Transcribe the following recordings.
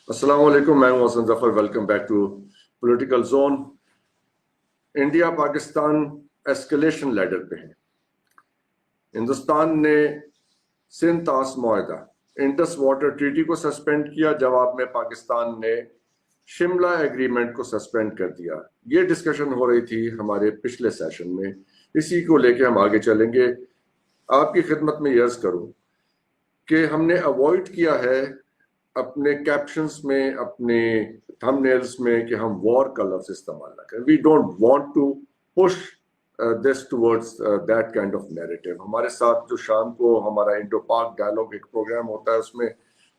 अस्सलाम वालेकुम, मैं हूं Usman Zafar. Welcome back to political zone. India Pakistan escalation ladder पे है। हिंदुस्तान ने सिंध तास मुआहदा इंडस वाटर ट्रीटी को सस्पेंड किया, जवाब में पाकिस्तान ने शिमला एग्रीमेंट को सस्पेंड कर दिया। ये डिस्कशन हो रही थी हमारे पिछले सेशन में, इसी को लेके हम आगे चलेंगे। आपकी खिदमत में अर्ज करूं कि हमने अवॉइड किया है अपने कैप्शंस में, अपने थंबनेल्स में कि हम वॉर का लफ्ज इस्तेमाल ना करें। We don't want to push this towards that kind of narrative. हमारे साथ जो शाम को हमारा इंडो पाक डायलॉग एक प्रोग्राम होता है, उसमें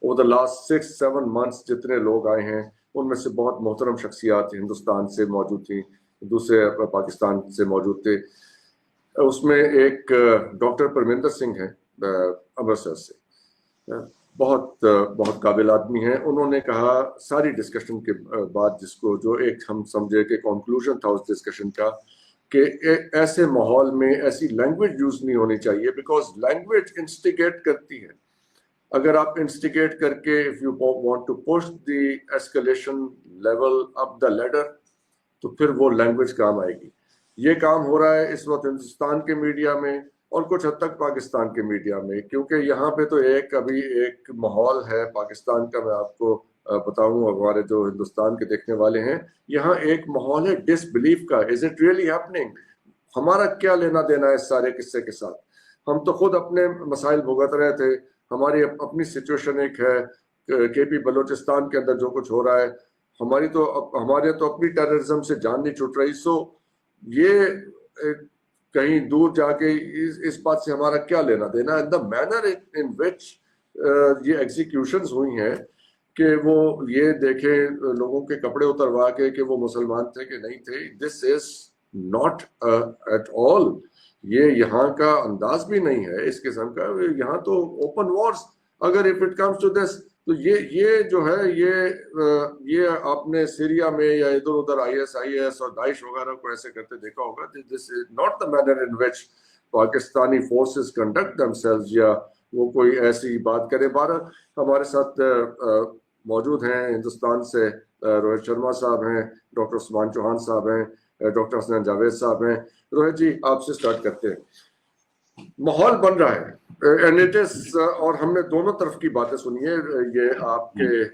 ओवर द लास्ट 6-7 मंथ्स जितने लोग आए हैं उनमें से बहुत मोहतरम शख्सियात हिंदुस्तान से मौजूद थी, दूसरे पाकिस्तान से मौजूद थे। उसमें एक डॉक्टर परमिंदर सिंह है अमृतसर से, बहुत काबिल आदमी हैं। उन्होंने कहा सारी डिस्कशन के बाद, जिसको जो एक हम समझे कि कंक्लूजन था उस डिस्कशन का, कि ऐसे माहौल में ऐसी लैंग्वेज यूज नहीं होनी चाहिए, बिकॉज लैंग्वेज इंस्टिगेट करती है। अगर आप इंस्टिगेट करके if you want to push the escalation level up the ladder, तो फिर वो लैंग्वेज काम आएगी। ये काम हो रहा है इस वक्त हिंदुस्तान के मीडिया में और कुछ हद तक पाकिस्तान के मीडिया में, क्योंकि यहाँ पे तो अभी एक माहौल है पाकिस्तान का। मैं आपको बताऊं, हमारे जो हिंदुस्तान के देखने वाले हैं, यहाँ एक माहौल है डिसबिलीफ का। Is it really happening? हमारा क्या लेना देना है इस सारे किस्से के साथ? हम तो खुद अपने मसाइल भुगत रहे थे। हमारी अपनी सिचुएशन एक है, केपी बलोचिस्तान के अंदर जो कुछ हो रहा है, हमारे तो अपनी टेररिज्म से जान नहीं छूट रही। सो ये कहीं दूर जाके इस बात से हमारा क्या लेना देना? द मैनर इन विच ये एग्जीक्यूशंस हुई हैं, कि वो ये देखें लोगों के कपड़े उतरवा के कि वो मुसलमान थे कि नहीं थे, this is not at all. ये यहाँ का अंदाज भी नहीं है इस किस्म का। यहाँ तो ओपन वॉर्स, अगर if it comes to this, तो ये जो है ये आपने सीरिया में या इधर उधर ISIS और दाइश वगैरह को ऐसे करते देखा होगा। This is not the manner in which Pakistani forces conduct themselves, या वो कोई ऐसी बात करे। 12 हमारे साथ मौजूद हैं हिंदुस्तान से, रोहित शर्मा साहब हैं, डॉक्टर उस्मान चौहान साहब हैं, डॉक्टर हसन जावेद साहब हैं। रोहित जी, आपसे स्टार्ट करते हैं। माहौल बन रहा है एंड इट इज, और हमने दोनों तरफ की बातें सुनी है। ये आपके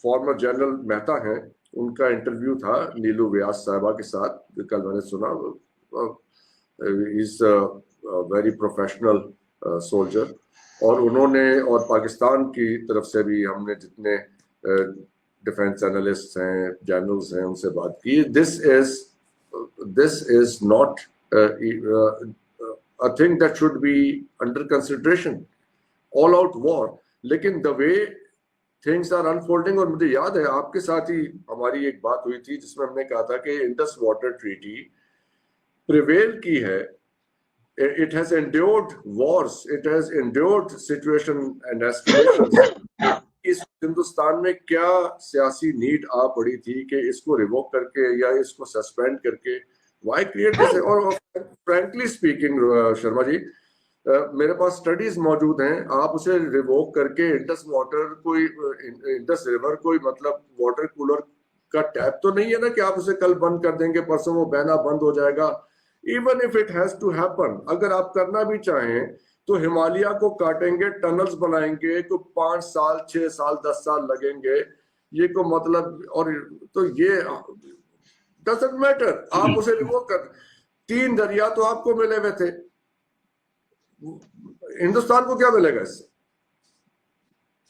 फॉर्मर जनरल मेहता हैं, उनका इंटरव्यू था नीलू व्यास साहबा के साथ, कल मैंने सुना। इज वेरी प्रोफेशनल सोल्जर, और उन्होंने, और पाकिस्तान की तरफ से भी हमने जितने डिफेंस एनालिस्ट हैं, जनरल्स हैं, उनसे बात की। This is not a thing that should be under consideration, all out war. लेकिन the way things are unfolding, और मुझे याद है आपके साथ ही हमारी एक बात हुई थी जिसमें हमने कहा था कि इंडस वाटर ट्रीटी प्रिवेल की है। It has endured wars, it has endured situation and escalations. इस हिंदुस्तान में क्या सियासी नीड आ पड़ी थी कि इसको रिवोक करके या इसको सस्पेंड करके Why create this? और frankly speaking, शर्मा जी, मेरे पास स्टडीज मौजूद हैं। आप उसे रिवोक करके इंडस रिवर कोई मतलब वाटर कूलर का टैप तो नहीं है ना, कि आप उसे कल बंद कर देंगे, परसों वो बहना बंद हो जाएगा। Even if it has to happen, अगर आप करना भी चाहें तो हिमालय को काटेंगे, टनल्स बनाएंगे, तो 5 साल 6 साल 10 साल लगेंगे। ये को मतलब, और तो ये डजंट मैटर, आप उसे रिवोक कर। 3 दरिया तो आपको मिले हुए थे, हिंदुस्तान को क्या मिलेगा इससे?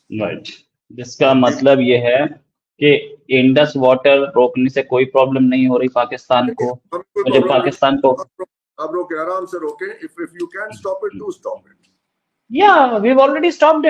राइट, जिसका मतलब ये है कि इंडस वाटर रोकने से कोई प्रॉब्लम नहीं हो रही पाकिस्तान को। मुझे पाकिस्तान को आप रोके, आराम से रोके। If you can stop it, do stop it. या we have already stopped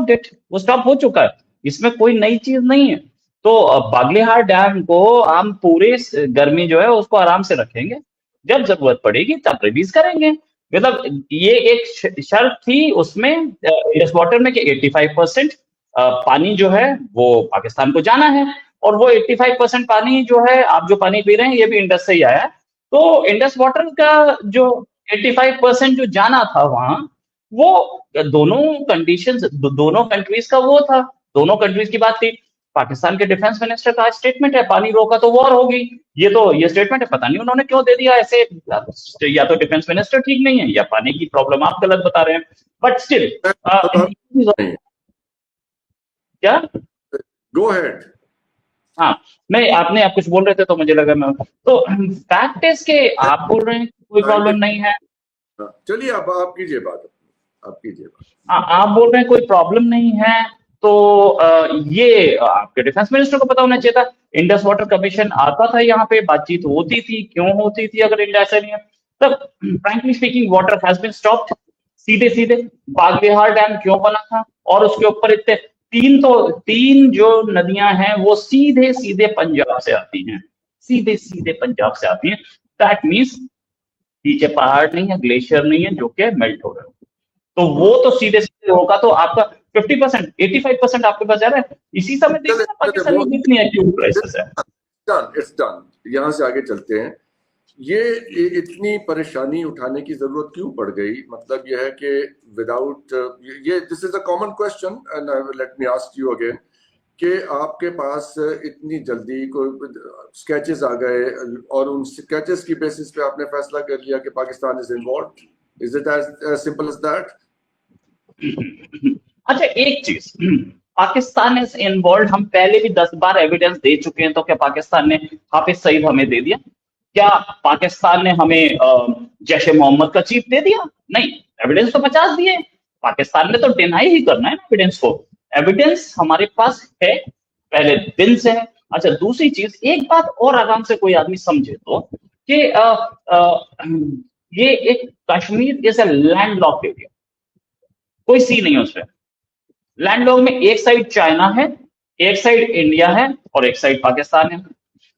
it, वो स्टॉप हो चुका है, इसमें कोई नई चीज नहीं है। तो बागलीहार डैम को हम पूरे गर्मी जो है उसको आराम से रखेंगे, जब जरूरत पड़ेगी तब रिलीज करेंगे। मतलब ये एक शर्त थी उसमें इंडस वाटर में कि 85% पानी जो है वो पाकिस्तान को जाना है, और वो 85% पानी जो है, आप जो पानी पी रहे हैं, ये भी इंडस से ही आया है। तो इंडस वाटर का जो 85% जो जाना था वहां, वो दोनों कंडीशंस, दोनों कंट्रीज का वो था, दोनों कंट्रीज की बात थी। पाकिस्तान के डिफेंस मिनिस्टर का स्टेटमेंट है, पानी रोका तो वॉर होगी। ये स्टेटमेंट है, पता नहीं उन्होंने क्यों दे दिया ऐसे। या तो डिफेंस मिनिस्टर ठीक नहीं है, या पानी की प्रॉब्लम आप गलत बता रहे हैं, बट स्टिल नहीं, क्या। गो हेड। हाँ, मैं आपने आप कुछ बोल रहे थे तो मुझे लगा मैं, तो फैक्ट इज के आप बोल रहे हैं कि कोई प्रॉब्लम नहीं है। चलिए आप कीजिए बात, आप कीजिए बात। आप बोल रहे हैं कोई प्रॉब्लम नहीं है, तो ये आपके डिफेंस मिनिस्टर को पता होना चाहिए था। इंडस वाटर कमीशन आता था, यहाँ पे बातचीत होती थी, क्यों होती थी अगर इंडिया ऐसा नहीं है। तब frankly speaking water has been stopped. सीधे सीधे बागलिहार डैम क्यों बना था, और उसके ऊपर इतने तीन जो नदियां हैं वो सीधे सीधे पंजाब से आती हैं, सीधे सीधे पंजाब से आती हैं। दैट मीन्स नीचे पहाड़ नहीं है, ग्लेशियर नहीं है जो कि मेल्ट हो रहे हो, तो वो तो सीधे सीधे होगा, तो आपका 50%, 85% आपके पास जा रहा है। इसी समय देखिए ना चलिए पाकिस्तान में कितनी एक्यूट क्राइसिस है। Done, it's done. यहाँ से आगे चलते हैं। ये इतनी परेशानी उठाने की जरूरत क्यों पड़ गई? मतलब यह है कि विदाउट ये this is a common question and let me ask you again कि आपके पास इतनी जल्दी कोई स्केचेस आ गए और उन स्केचेस की बेसिस पे आपने फैसला कर लिया कि Pakistan is involved. Is it as simple as that? अच्छा, एक चीज, पाकिस्तान इज इन्वॉल्व, हम पहले भी 10 बार एविडेंस दे चुके हैं, तो क्या पाकिस्तान ने हाफिज सईद हमें दे दिया? क्या पाकिस्तान ने हमें जैश ए मोहम्मद का चीफ दे दिया? नहीं, एविडेंस तो 50 दिए। पाकिस्तान ने तो डिनाई ही करना है ना एविडेंस को। एविडेंस हमारे पास है, पहले दिन से है। अच्छा, दूसरी चीज, एक बात और आराम से कोई आदमी समझे तो, कि ये एक, Kashmir is a land locked area, कोई सी नहीं है उसमें। लैंडलॉक में एक साइड चाइना है, एक साइड इंडिया है, और एक साइड पाकिस्तान है।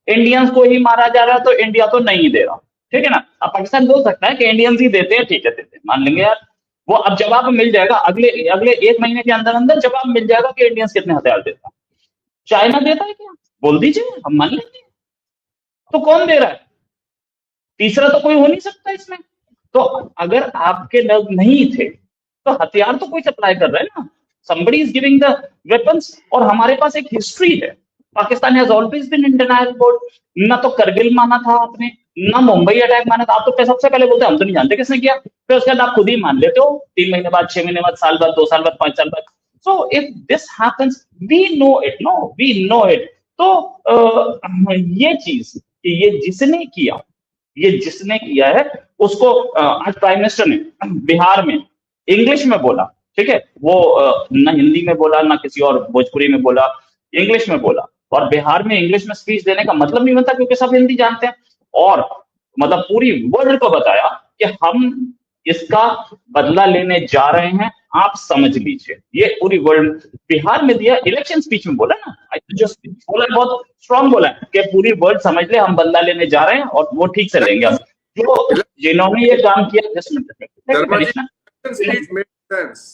इंडियंस को ही मारा जा रहा है तो इंडिया तो नहीं दे रहा, ठीक है ना। अब पाकिस्तान बोल सकता है कि इंडियंस ही देते हैं, ठीक है देते हैं, मान लेंगे यार। वो अब जवाब मिल जाएगा, अगले अगले 1 महीने के अंदर अंदर जवाब मिल जाएगा कि इंडियंस कितने हथियार देता है। चाइना देता है क्या? बोल दीजिए, हम मान लेंगे। तो कौन दे रहा है? तीसरा तो कोई हो नहीं सकता इसमें। तो अगर आपके लग नहीं थे, तो हथियार तो कोई सप्लाई कर रहा है ना, somebody is giving the weapons। और हमारे पास एक हिस्ट्री है, Pakistan has always been in denial mode. ना तो करगिल माना था आपने, ना मुंबई अटैक माना था। आप तो सबसे पहले बोलते हैं हम तो नहीं जानते किसने किया, फिर उसके बाद आप खुद ही मान लेते हो 3 महीने बाद, 6 महीने बाद, साल बाद, 2 साल बाद, 5 साल बाद। So if this happens, we know it, no we know it. तो ये चीज कि ये जिसने किया है उसको आज प्राइम मिनिस्टर ने बिहार में इंग्लिश में बोला, ठीक है। वो ना हिंदी में बोला, ना किसी और भोजपुरी में बोला, इंग्लिश में बोला। और बिहार में इंग्लिश में स्पीच देने का मतलब नहीं बनता, क्योंकि सब हिंदी जानते हैं। और मतलब पूरी वर्ल्ड को बताया कि हम इसका बदला लेने जा रहे हैं, आप समझ लीजिए। ये पूरी वर्ल्ड, बिहार में दिया, इलेक्शन स्पीच में बोला ना, जो बोला बहुत स्ट्रांग बोला है कि पूरी वर्ल्ड समझ ले हम बदला लेने जा रहे हैं और वो ठीक से लेंगे। जो जिन्होंने ये काम किया, Sharma ji, speech make sense.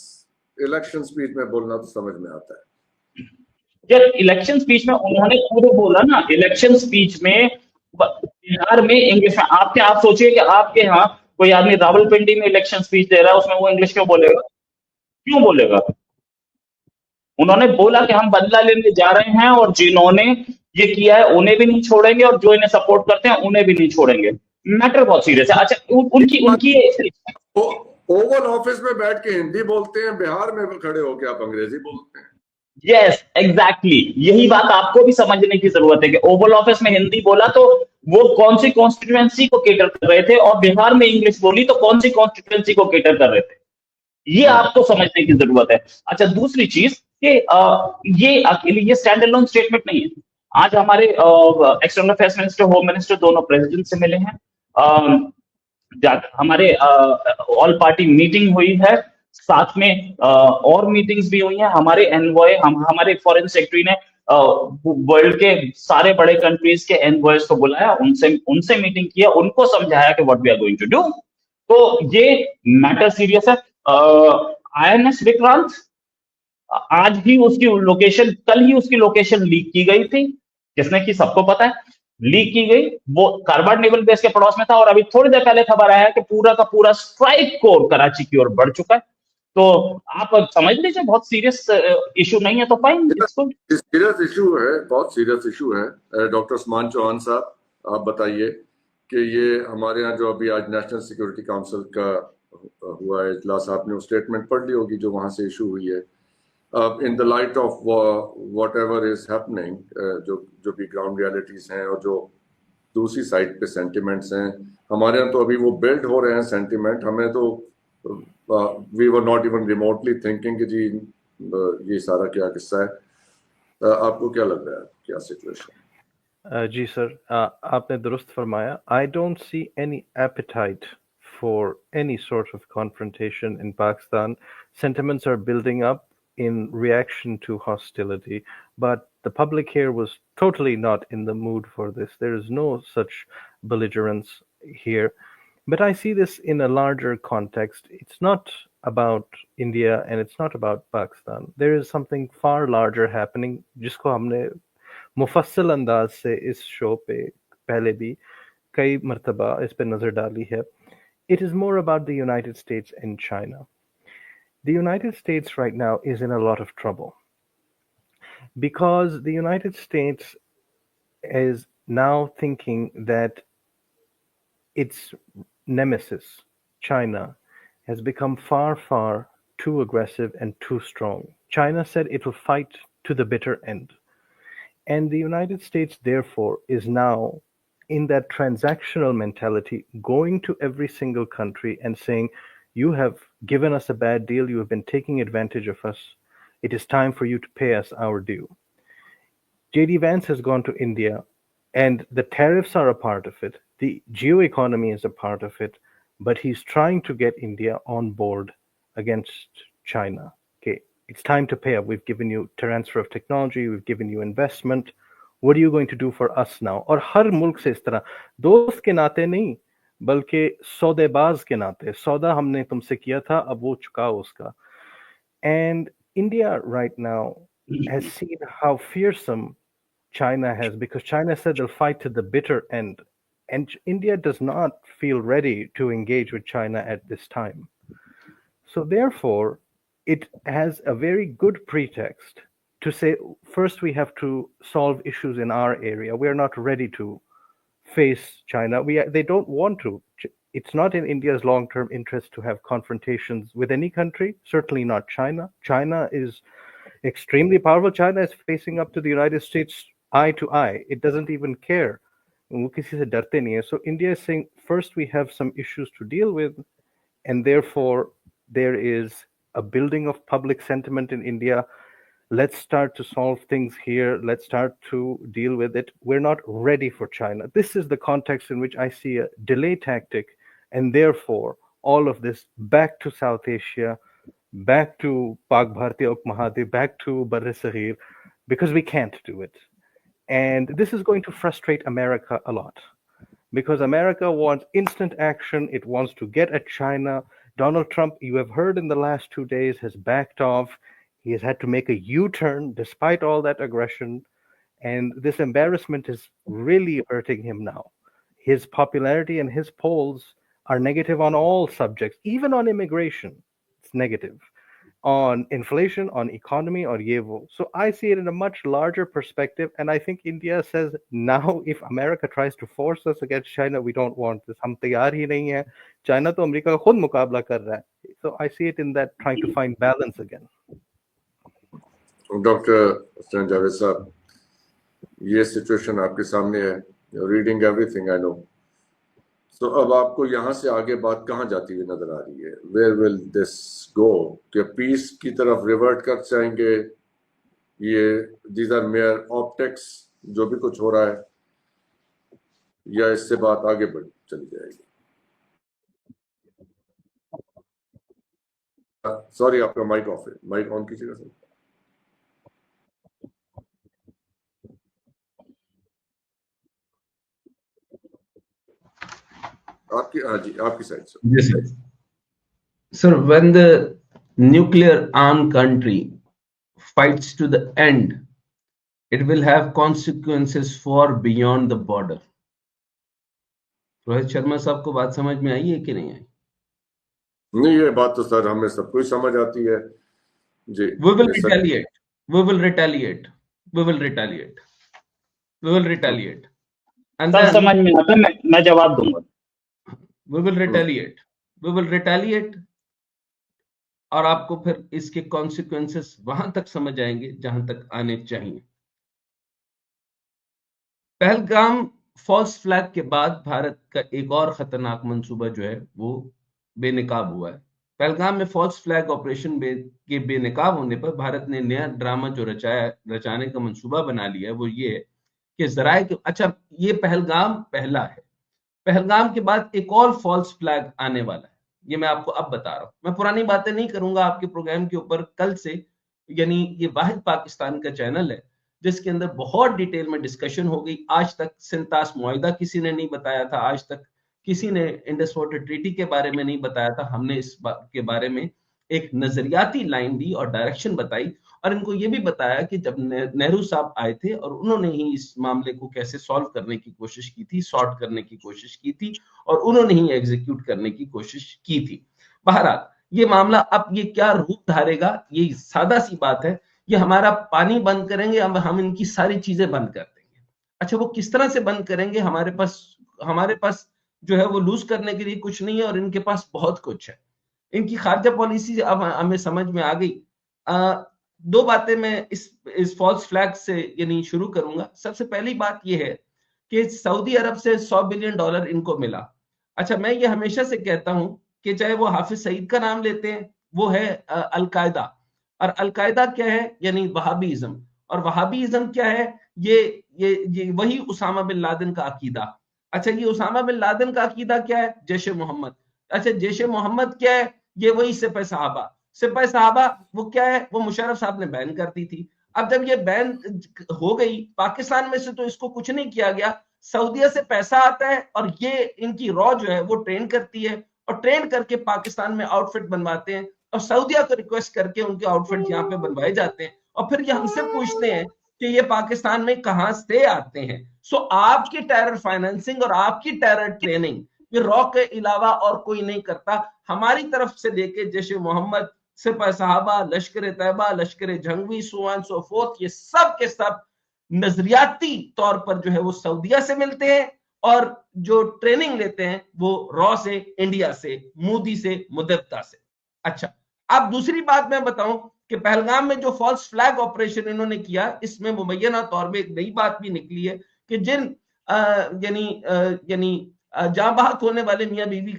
Election speech में बोलना तो समझ में आता है। यार इलेक्शन स्पीच में उन्होंने खुद बोला ना, इलेक्शन स्पीच में बिहार में इंग्लिश में। आप सोचिए कि आपके यहाँ कोई आदमी रावलपिंडी में इलेक्शन स्पीच दे रहा है, उसमें वो इंग्लिश क्यों बोलेगा? क्यों बोलेगा? उन्होंने बोला कि हम बदला लेने जा रहे हैं, और जिन्होंने ये किया है उन्हें भी नहीं छोड़ेंगे, और जो इन्हें सपोर्ट करते हैं उन्हें भी नहीं छोड़ेंगे। मैटर बहुत सीरियस है। अच्छा, उनकी उनकी ओवल ऑफिस में बैठ के हिंदी बोलते हैं, बिहार में खड़े होकर आप अंग्रेजी बोलते हैं। यस एग्जैक्टली, यही बात आपको भी समझने की जरूरत है कि ओवल ऑफिस में हिंदी बोला तो वो कौन सी कॉन्स्टिट्यूएंसी को केटर कर रहे थे, और बिहार में इंग्लिश बोली तो कौन सी कॉन्स्टिट्यूएंसी को केटर कर रहे थे, ये आपको समझने की जरूरत है। अच्छा, दूसरी चीज कि ये अकेले ये स्टैंड अलोन स्टेटमेंट नहीं है। आज हमारे external affairs minister, home minister दोनों प्रेसिडेंट से मिले हैं। हमारे ऑल पार्टी मीटिंग हुई है, साथ में और मीटिंग्स भी हुई हैं। हमारे एनवॉय, हमारे फॉरेन सेक्रेटरी ने वर्ल्ड के सारे बड़े कंट्रीज के एनवॉयज को बुलाया, उनसे उनसे मीटिंग किया, उनको समझाया कि what we are going to do. तो ये मैटर सीरियस है। आईएनएस विक्रांत, आज ही उसकी लोकेशन, कल ही उसकी लोकेशन लीक की गई थी। किसने की सबको पता है, लीक की गई। वो कारवार नेवल बेस के पड़ोस में था, और अभी थोड़ी देर पहले खबर आया है कि पूरा का पूरा स्ट्राइक कोर कराची की ओर बढ़ चुका है। तो आप अब समझ लीजिए बहुत सीरियस इशू नहीं है तो fine, it's good. Serious issue है, बहुत सीरियस इशू है। डॉक्टर उस्मान चौहान साहब, आप बताइए कि ये हमारे यहाँ जो अभी आज नेशनल सिक्योरिटी काउंसिल का हुआ है इजलास, आपने वो स्टेटमेंट पढ़ ली होगी जो वहां से इशू हुई है। In the light of what ever is happening, जो जो भी ग्राउंड रियलिटीज हैं और जो दूसरी साइड पे सेंटिमेंट्स हैं, हमारे यहाँ तो अभी वो बिल्ड हो रहे हैं सेंटिमेंट। हमें तो we were not even remotely thinking कि जी ये सारा क्या किस्सा है। आपको क्या लग रहा है, क्या सिचुएशन? जी सर, आपने दुरुस्त फरमाया। I don't see any appetite for any sort of confrontation in Pakistan. Sentiments are building up in reaction to hostility, but the public here was totally not in the mood for this. There is no such belligerence here. But I see this in a larger context. It's not about India and it's not about Pakistan. There is something far larger happening, जिसको हमने मुफस्सल अंदाज से इस show पे पहले भी कई मर्तबा इस पे नज़र डाली है. It is more about the United States and China. The United States right now is in a lot of trouble because the United States is now thinking that its nemesis, China, has become far, far too aggressive and too strong. China said it will fight to the bitter end. And the United States, therefore, is now in that transactional mentality, going to every single country and saying, you have given us a bad deal, you have been taking advantage of us, it is time for you to pay us our due. JD Vance has gone to India, and the tariffs are a part of it, the geoeconomy is a part of it, but he's trying to get India on board against China. Okay, it's time to pay up. We've given you transfer of technology, we've given you investment. What are you going to do for us now? और हर मुल्क से इस तरह दोस्त के नाते नहीं बल्कि सौदेबाज के नाते, सौदा हमने तुमसे किया था अब वो चुकाओ उसका. And India right now has seen how fearsome China has, because China said they'll fight to the bitter end. And India does not feel ready to engage with China at this time. So therefore, it has a very good pretext to say, first we have to solve issues in our area. We are not ready to face China. They don't want to. It's not in India's long-term interest to have confrontations with any country, certainly not China. China is extremely powerful. China is facing up to the United States eye to eye. It doesn't even care. वो किसी से डरते नहीं है. So India is saying, first we have some issues to deal with, and therefore there is a building of public sentiment in India. Let's start to solve things here. Let's start to deal with it. We're not ready for China. This is the context in which I see a delay tactic, and therefore all of this back to South Asia, back to Pak Bharti Mahadip, back to Barre Saghir, because we can't do it. And this is going to frustrate America a lot, because America wants instant action. It wants to get at China. Donald Trump, you have heard in the last 2 days, has backed off. He has had to make a U-turn despite all that aggression. And this embarrassment is really hurting him now. His popularity and his polls are negative on all subjects, even on immigration. It's negative. On inflation, on economy, or yevo. So I see it in a much larger perspective, and I think India says now if America tries to force us against China, we don't want this. हम तैयार ही नहीं है. China तो America का खुद मुकाबला कर रहा है. So I see it in that trying to find balance again. Doctor Hasan Javed साहब, ये सिचुएशन आपके सामने है, रीडिंग एवरीथिंग आई नो. तो अब आपको यहाँ से आगे बात कहाँ जाती हुई नजर आ रही है? Where will this go? क्या पीस की तरफ रिवर्ट कर जाएंगे? ये दीज आर मेयर ऑप्टिक्स जो भी कुछ हो रहा है, या इससे बात आगे बढ़ चली जाएगी? सॉरी, आपका माइक ऑफ है, माइक ऑन कीजिएगा सर. आपकी, हाँ जी, आपकी साइड से. Yes, sir. Sir, when the nuclear armed country fights to the end, it will have consequences far beyond the border. Rohit Sharma साहब को बात समझ में आई है कि नहीं आई? नहीं, ये बात तो सर हमें सबको ही समझ आती है जी। We will ये sir retaliate. We will retaliate. We will retaliate. We will retaliate. And सब then समझ में आता है, मैं जवाब दूंगा। we will retaliate. We will retaliate. और आपको फिर इसके कॉन्सिक्वेंसेस वहां तक समझ आएंगे जहां तक आने चाहिए। पहलगाम फॉल्स फ्लैग के बाद भारत का एक और खतरनाक मंसूबा जो है वो बेनकाब हुआ है। पहलगाम में फॉल्स फ्लैग ऑपरेशन के बेनकाब होने पर भारत ने नया ड्रामा जो रचाने का मंसूबा बना लिया है वो ये है कि जराए के अच्छा, ये पहलगाम पहला है। पहलगाम के बाद एक और फॉल्स फ्लैग आने वाला है, ये मैं आपको अब बता रहा हूं। मैं पुरानी बातें नहीं करूंगा आपके प्रोग्राम के ऊपर। कल से यानी ये वाहिद पाकिस्तान का चैनल है जिसके अंदर बहुत डिटेल में डिस्कशन हो गई। आज तक सिंतास मुआहिदा किसी ने नहीं बताया था, आज तक किसी ने इंडस वाटर ट्रीटी के बारे में नहीं बताया था। हमने इस बात के बारे में एक नजरियाती लाइन दी और डायरेक्शन बताई, और इनको ये भी बताया कि जब नेहरू साहब आए थे और उन्होंने ही इस मामले को कैसे सॉल्व करने की कोशिश की थी, सॉर्ट करने की कोशिश की थी, और उन्होंने ही एग्जीक्यूट करने की कोशिश की थी। बहरहाल ये मामला अब ये क्या रूप धारेगा, ये सादा सी बात है। ये हमारा पानी बंद करेंगे, अब हम इनकी सारी चीजें बंद कर देंगे। अच्छा, वो किस तरह से बंद करेंगे? हमारे पास जो है वो लूज करने के लिए कुछ नहीं है, और इनके पास बहुत कुछ है। इनकी खारजा पॉलिसी अब हमें समझ में आ गई। दो बातें मैं इस फॉल्स फ्लैग से यानी शुरू करूंगा। सबसे पहली बात यह है कि सऊदी अरब से $100 बिलियन इनको मिला। अच्छा, मैं ये हमेशा से कहता हूं कि चाहे वो हाफिज सईद का नाम लेते हैं, वो है अलकायदा, और अलकायदा क्या है? यानी वहाबीइज्म। और वहाबीइज्म क्या है? ये वही उसामा बिन लादेन का अकीदा। अच्छा, ये उसामा बिन लादेन का अकीदा क्या है? जैश ए मोहम्मद। अच्छा, जैश ए मोहम्मद क्या है? ये वही सिपह साहबा। सिपह साहबा वो क्या है? वो मुशर्रफ साहब ने बैन कर दी थी। अब जब ये बैन हो गई पाकिस्तान में से, तो इसको कुछ नहीं किया गया। सऊदीया से पैसा आता है और ये इनकी रॉ जो है वो ट्रेन करती है, और ट्रेन करके पाकिस्तान में आउटफिट बनवाते हैं, और सऊदीया को रिक्वेस्ट करके उनके आउटफिट यहाँ पे बनवाए जाते हैं, और फिर ये हमसे पूछते हैं कि ये पाकिस्तान में कहां से आते हैं। सो आपकी टेरर फाइनेंसिंग और आपकी टेरर ट्रेनिंग ये रॉ के अलावा और कोई नहीं करता। हमारी तरफ से लेके जैश ए मोहम्मद, सिपह साहबा, लश्कर तैयबा, लश्कर जंगवी, सो ऑन सो फोर्थ, ये सब के सब नजरियाती तौर पर जो है वो सऊदीया से मिलते हैं, और जो ट्रेनिंग लेते हैं वो रॉ से, इंडिया से, मोदी से, मुदत्ता से। अच्छा, अब दूसरी बात मैं बताऊं कि पहलगाम में जो फॉल्स फ्लैग ऑपरेशन इन्होंने किया, इसमें मुबैना तौर पर एक नई बात भी निकली है कि जिन यानी जहां बहक होने वाले मियां बीवी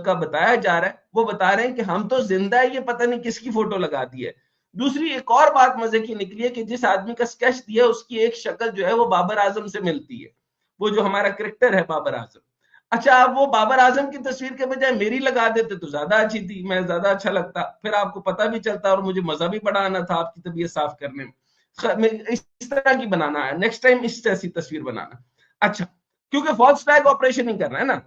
का बताया जा रहा है, वो बता रहे हैं कि हम तो जिंदा है, ये पता नहीं किसकी फोटो लगा दी है। दूसरी एक और बात मजे की निकली है कि जिस आदमी का स्केच दिया उसकी एक शक्ल जो है वो बाबर आजम से मिलती है, वो जो हमारा क्रिकेटर है बाबर आजम। अच्छा, आप वो बाबर आजम की तस्वीर के बजाय मेरी लगा देते तो ज्यादा अच्छी थी, मैं ज्यादा अच्छा लगता, फिर आपको पता भी चलता और मुझे मजा भी बड़ा आना था आपकी तबीयत साफ करने में। इस तरह की बनाना है, नेक्स्ट टाइम इस जैसी तस्वीर बनाना। अच्छा, क्योंकि फॉल्स फ्लैग ऑपरेशन ही करना है ना।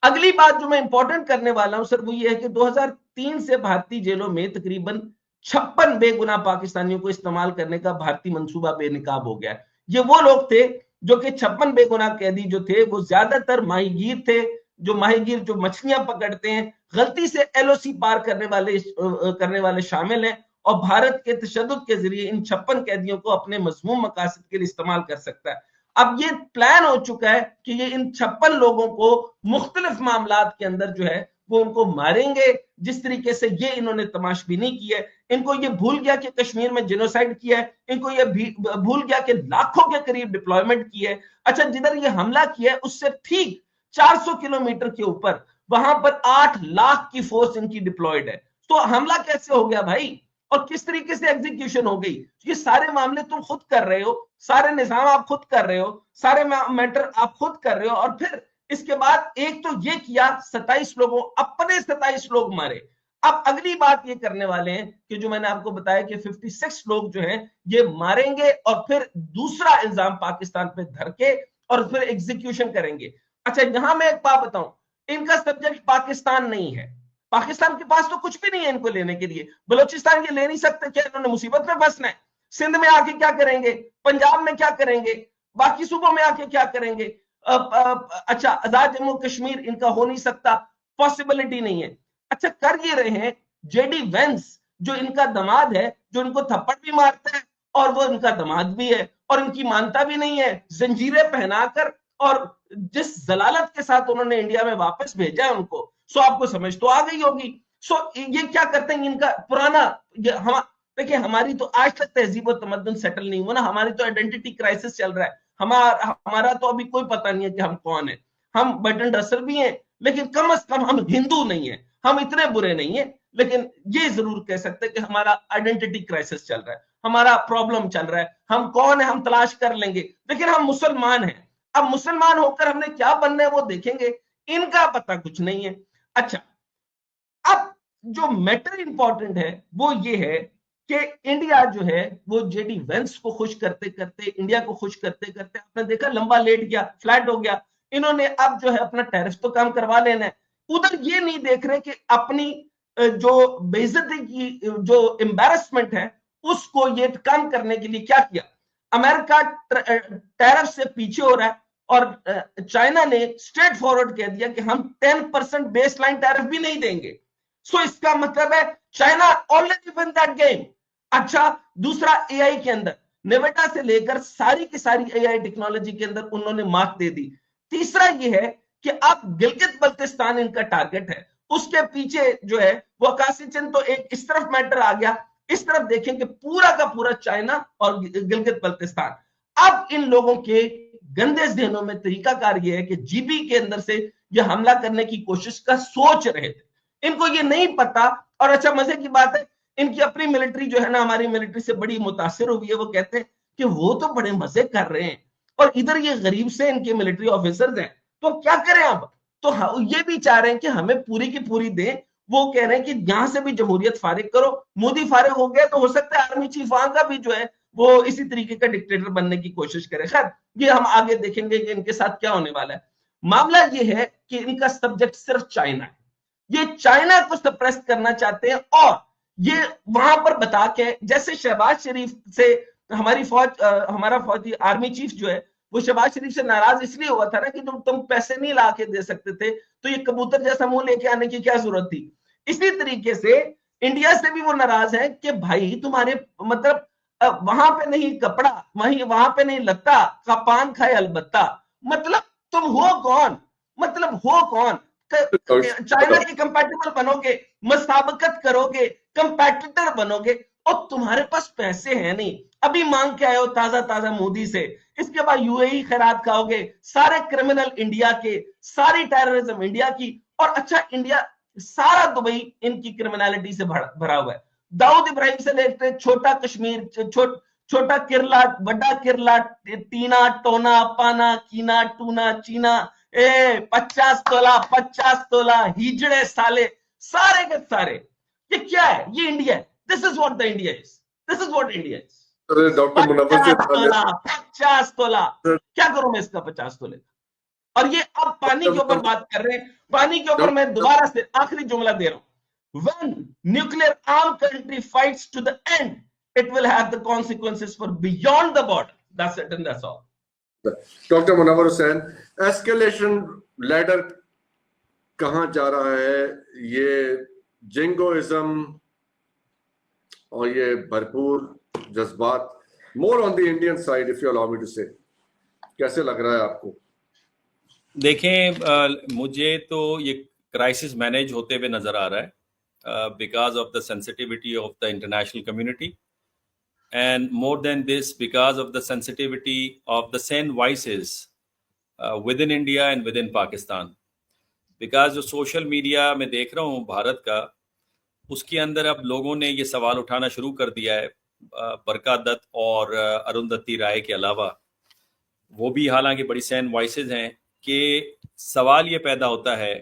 अगली बात जो मैं इंपॉर्टेंट करने वाला हूं सर, वो ये है कि 2003 से भारतीय जेलों में तकरीबन 56 बेगुनाह पाकिस्तानियों को इस्तेमाल करने का भारतीय मंसूबा बेनकाब हो गया। ये वो लोग थे जो कि 56 बेगुनाह कैदी जो थे वो ज्यादातर माहीगीर थे, जो माहीगीर जो मछलियां पकड़ते हैं, गलती से एलओसी पार करने वाले शामिल हैं, और भारत के तशद्दुद के जरिए इन 56 कैदियों को अपने मज़मूम मकासद के लिए इस्तेमाल कर सकता है। अब ये प्लान हो चुका है कि ये इन 56 लोगों को मुख्तलिफ मामलात के अंदर जो है वो उनको मारेंगे। जिस तरीके से ये इन्होंने तमाशबीनी की है, इनको ये भूल गया कि कश्मीर में जेनोसाइड किया है, इनको ये भूल गया कि लाखों के करीब डिप्लॉयमेंट की है। अच्छा, जिधर ये हमला किया है उससे ठीक 400 किलोमीटर के ऊपर वहां पर 8 लाख की फोर्स इनकी डिप्लॉयड है। तो हमला कैसे हो गया भाई, और किस तरीके से एग्जीक्यूशन हो गई? ये सारे मामले तुम खुद कर रहे हो, सारे निजाम आप खुद कर रहे हो, सारे मैटर आप खुद कर रहे हो, और फिर इसके बाद एक तो ये किया 27 लोगों, अपने 27 लोग मारे। अब अगली बात ये करने वाले हैं कि जो मैंने आपको बताया कि 56 लोग जो हैं ये मारेंगे, और फिर दूसरा इल्जाम पाकिस्तान पे धर के और फिर एग्जीक्यूशन करेंगे। अच्छा, यहां मैं एक बात बताऊं, इनका सब्जेक्ट पाकिस्तान नहीं है, पाकिस्तान के पास तो कुछ भी नहीं है इनको लेने के लिए। बलोचिस्तान ये ले नहीं सकते, क्या इन्होंने मुसीबत में फंसना है? सिंध में आके क्या करेंगे, पंजाब में क्या करेंगे, बाकी सूबों में आके क्या करेंगे? अच्छा, आजाद जम्मू कश्मीर इनका हो नहीं सकता, पॉसिबिलिटी नहीं है। अच्छा कर ये रहे हैं जेडी वेंस, जो इनका दामाद है, जो इनको थप्पड़ भी मारता है और वो इनका दामाद भी है और इनकी मानता भी नहीं है, जंजीरें पहनाकर, और जिस जलालत के साथ उन्होंने इंडिया में वापस भेजा है उनको, सो आपको समझ तो आ गई होगी। सो ये क्या करते हैं, इनका पुराना, हम देखिए हमारी तो आज तक तहजीब और तमद्दुन सेटल नहीं हुआ ना, हमारी तो आइडेंटिटी क्राइसिस चल रहा है। हमारा तो अभी कोई पता नहीं है कि हम कौन है। हम बटन रसल भी हैं, लेकिन कम से कम हम हिंदू नहीं है, हम इतने बुरे नहीं है, लेकिन ये जरूर कह सकते हैं कि हमारा आइडेंटिटी क्राइसिस चल रहा है, हमारा प्रॉब्लम चल रहा है। हम कौन है हम तलाश कर लेंगे, लेकिन हम मुसलमान हैं। अब मुसलमान होकर हमने क्या बनना है वो देखेंगे, इनका पता कुछ नहीं है। अच्छा, अब जो मैटर इंपॉर्टेंट है वो ये है कि इंडिया जो है वो जेडी वेंस को खुश करते करते, इंडिया को खुश करते करते, आपने देखा लंबा लेट गया, फ्लैट हो गया। इन्होंने अब जो है अपना टैरिफ तो कम करवा लेना है, उधर ये नहीं देख रहे कि अपनी जो बेइज्जती की जो एम्बैरसमेंट है उसको ये कम करने के लिए क्या किया। अमेरिका टैरिफ से पीछे हो रहा है और चाइना ने स्ट्रेट फॉरवर्ड कह दिया कि हम 10% बेस लाइन टैरिफ भी नहीं देंगे। सो इसका मतलब है China already win that game. अच्छा, दूसरा एआई के अंदर नेवेटा से लेकर सारी की सारी एआई टेक्नोलॉजी के अंदर उन्होंने मात दे दी। तीसरा यह है कि अब गिलगित बल्तिस्तान इनका टारगेट है, उसके पीछे जो है वो आकाशी चिन्ह, तो एक इस तरफ मैटर आ गया, इस तरफ देखें कि पूरा का पूरा चाइना और गिलगित बल्तिस्तान। अब इन लोगों के गंदे जहनों में तरीकाकार यह है कि जीबी के अंदर से ये हमला करने की कोशिश का सोच रहे थे, इनको ये नहीं पता। और अच्छा मजे की बात है, इनकी अपनी मिलिट्री जो है ना, हमारी मिलिट्री से बड़ी मुतासिर हुई है। वो कहते हैं कि वो तो बड़े मजे कर रहे हैं और इधर ये गरीब से इनके मिलिट्री ऑफिसर्स हैं, तो क्या करें अब। तो ये भी चाह रहे हैं कि हमें पूरी की पूरी दें। वो कह रहे हैं कि यहां से भी जमहूरियत फारिग करो। मोदी फारिग हो गया तो हो सकता है आर्मी चीफ वहां का भी जो है वो इसी तरीके का डिक्टेटर बनने की कोशिश करे। खैर, ये हम आगे देखेंगे कि इनके साथ क्या होने वाला है। मामला ये है कि इनका सब्जेक्ट सिर्फ चाइना है, ये चाइना को सप्रेस करना चाहते हैं। और ये वहां पर बता के, जैसे शहबाज शरीफ से हमारी फौज, हमारा फौजी आर्मी चीफ जो है वो शहबाज शरीफ से नाराज इसलिए हुआ था ना कि जब तुम पैसे नहीं ला के दे सकते थे तो ये कबूतर जैसा मुंह लेके आने की क्या जरूरत थी। इसी तरीके से इंडिया से भी वो नाराज है कि भाई तुम्हारे मतलब वहां पे नहीं कपड़ा, वहां पे नहीं लत्ता का पान खाए अलबत्ता। मतलब तुम हो कौन, मतलब हो कौन। चाइना के कंपैटिबल बनोगे, मसाबकत करोगे, कंपैटिटर बनोगे, और तुम्हारे पास पैसे हैं नहीं। अभी मांग के आए हो ताजा ताजा मोदी से, इसके बाद यूएई खैरात खाओगे, सारे क्रिमिनल इंडिया के, सारी टेररिज्म इंडिया की। और अच्छा, इंडिया सारा दुबई इनकी क्रिमिनलिटी से भरा हुआ है। दाऊद इब्राहिम से लेकर छोटा कश्मीर, छोटा केरला, बड़ा केरला, टीना टोना पाना कीना टूना चीना, 50 तोला हिजड़े साले, सारे के सारे। ये क्या है, ये इंडिया है। This is what the India is, this is what India is. Doctor Munawwar 50 तोला, क्या करूं मैं इसका 50 तोले। और ये अब पानी के ऊपर बात कर रहे हैं। पानी के ऊपर मैं दोबारा से आखिरी जुमला दे रहा हूं। When nuclear armed country fights to the end, it will have the consequences for beyond the border. That's it and that's all. Doctor Munawwar Hussain, escalation ladder कहां जा रहा है? ये जिंगोइज्म और ये भरपूर जज्बात, more on the Indian side if you allow me to say, कैसे लग रहा है आपको? देखें, मुझे तो ये क्राइसिस मैनेज होते हुए नजर आ रहा है because of the sensitivity of the international community, and more than this, because of the sensitivity of the same voices within India and within Pakistan. Because जो सोशल मीडिया में देख रहा हूँ भारत का, उसके अंदर अब लोगों ने ये सवाल उठाना शुरू कर दिया है, बरका दत्त और अरुंधति राय के अलावा, वो भी हालांकि बड़ी सैन वॉइसेस हैं, कि सवाल ये पैदा होता है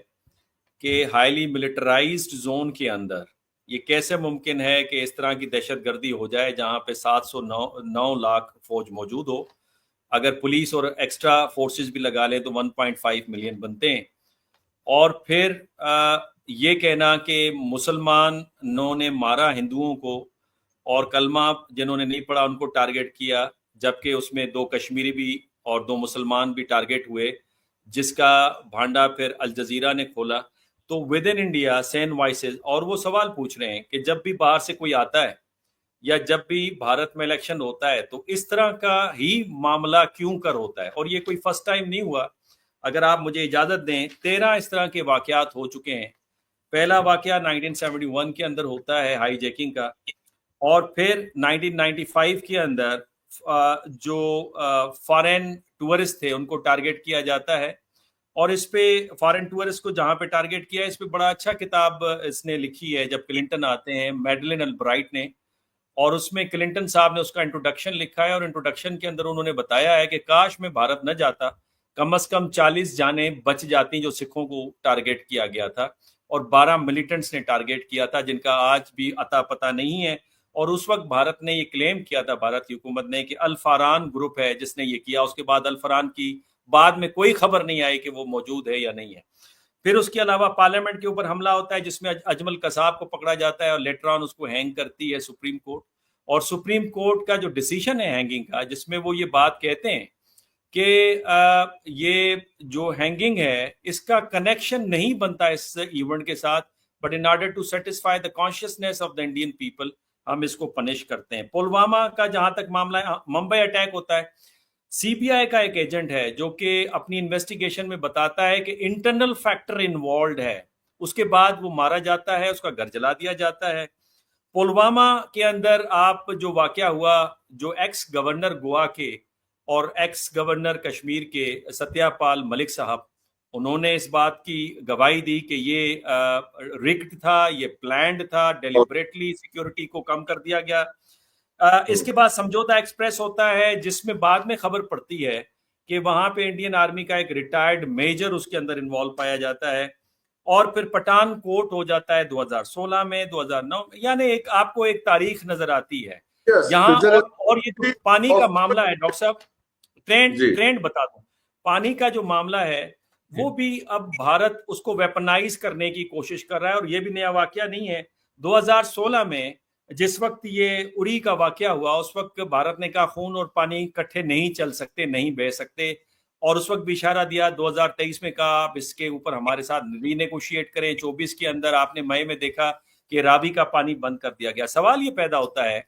कि हाईली मिलिटराइज्ड जोन के अंदर ये कैसे मुमकिन है कि इस तरह की दहशतगर्दी हो जाए जहां पे 709 लाख फौज मौजूद हो। अगर पुलिस और एक्स्ट्रा फोर्सेस भी लगा लें तो 1.5 मिलियन बनते हैं। और फिर ये कहना कि मुसलमानों ने मारा हिंदुओं को और कलमा जिन्होंने नहीं पढ़ा उनको टारगेट किया, जबकि उसमें 2 कश्मीरी भी और 2 मुसलमान भी टारगेट हुए, जिसका भांडा फिर अल जजीरा ने खोला। तो with in India Sen voices, और वो सवाल पूछ रहे हैं कि जब भी बाहर से कोई आता है या जब भी भारत में इलेक्शन होता है तो इस तरह का ही मामला क्यों कर होता है। और ये कोई फर्स्ट टाइम नहीं हुआ। अगर आप मुझे इजाजत दें, 13 इस तरह के वाकयात हो चुके हैं। पहला वाकया 1971 के अंदर होता है हाईजैकिंग का, और फिर 1995 के अंदर जो फॉरेन टूरिस्ट थे उनको टारगेट किया जाता है। और इस पे फॉरेन टूरिस्ट को जहां पे टारगेट किया है, इस पे बड़ा अच्छा किताब इसने लिखी है जब क्लिंटन आते हैं, मैडलिन अल्ब्राइट ने। और उसमें क्लिंटन साहब ने उसका इंट्रोडक्शन लिखा है, और इंट्रोडक्शन के अंदर उन्होंने बताया है कि काश में भारत न जाता, कम से कम 40 जाने बच जाती जो सिखों को टारगेट किया गया था, और 12 मिलिटेंट्स ने टारगेट किया था जिनका आज भी अता पता नहीं है। और उस वक्त भारत ने ये क्लेम किया था, भारत की हुकूमत ने, कि अल फरहान ग्रुप है जिसने ये किया। उसके बाद अल फरहान की बाद में कोई खबर नहीं आई कि वो मौजूद है या नहीं है। फिर उसके अलावा पार्लियामेंट के ऊपर हमला होता है जिसमें अजमल कसाब को पकड़ा जाता है और लेटर ऑन उसको हैंग करती है सुप्रीम कोर्ट। और सुप्रीम कोर्ट का जो डिसीजन है हैंगिंग का, जिसमें वो ये बात कहते हैं कि ये जो हैंगिंग है इसका कनेक्शन नहीं बनता इस इवेंट के साथ, but in order to satisfy the consciousness of the Indian people हम इसको पनिश करते हैं। पुलवामा का जहां तक मामला है, मुंबई अटैक होता है, सीबीआई का एक एजेंट है जो कि अपनी इन्वेस्टिगेशन में बताता है कि इंटरनल फैक्टर इन्वॉल्व है। उसके बाद वो मारा जाता है, उसका घर जला दिया जाता है। पुलवामा के अंदर आप जो वाकया हुआ, जो एक्स गवर्नर गोवा के और एक्स गवर्नर कश्मीर के सत्यापाल मलिक साहब, उन्होंने इस बात की गवाही दी कि ये रिग्ड था, ये प्लान्ड था, डेलिबरेटली सिक्योरिटी को कम कर दिया गया। इसके बाद समझौता एक्सप्रेस होता है जिसमें बाद में खबर पड़ती है कि वहां पे इंडियन आर्मी का एक रिटायर्ड मेजर उसके अंदर इन्वॉल्व पाया जाता है। और फिर पठान कोट हो जाता है 2016 में, 2009 में, यानी एक आपको एक तारीख नजर आती है यहाँ। और ये जो पानी का मामला है डॉक्टर साहब, ट्रेंड बता दूं, पानी का जो मामला है वो भी अब भारत उसको वेपनाइज करने की कोशिश कर रहा है। और ये भी नया वाकया नहीं है। 2016 में जिस वक्त ये उरी का वाकया हुआ, उस वक्त भारत ने कहा खून और पानी इकट्ठे नहीं चल सकते, नहीं बह सकते। और उस वक्त भी इशारा दिया, 2023 में कहा आप इसके ऊपर हमारे साथ रीनेगोशिएट करें। 24 के अंदर आपने मई में देखा कि रावी का पानी बंद कर दिया गया। सवाल ये पैदा होता है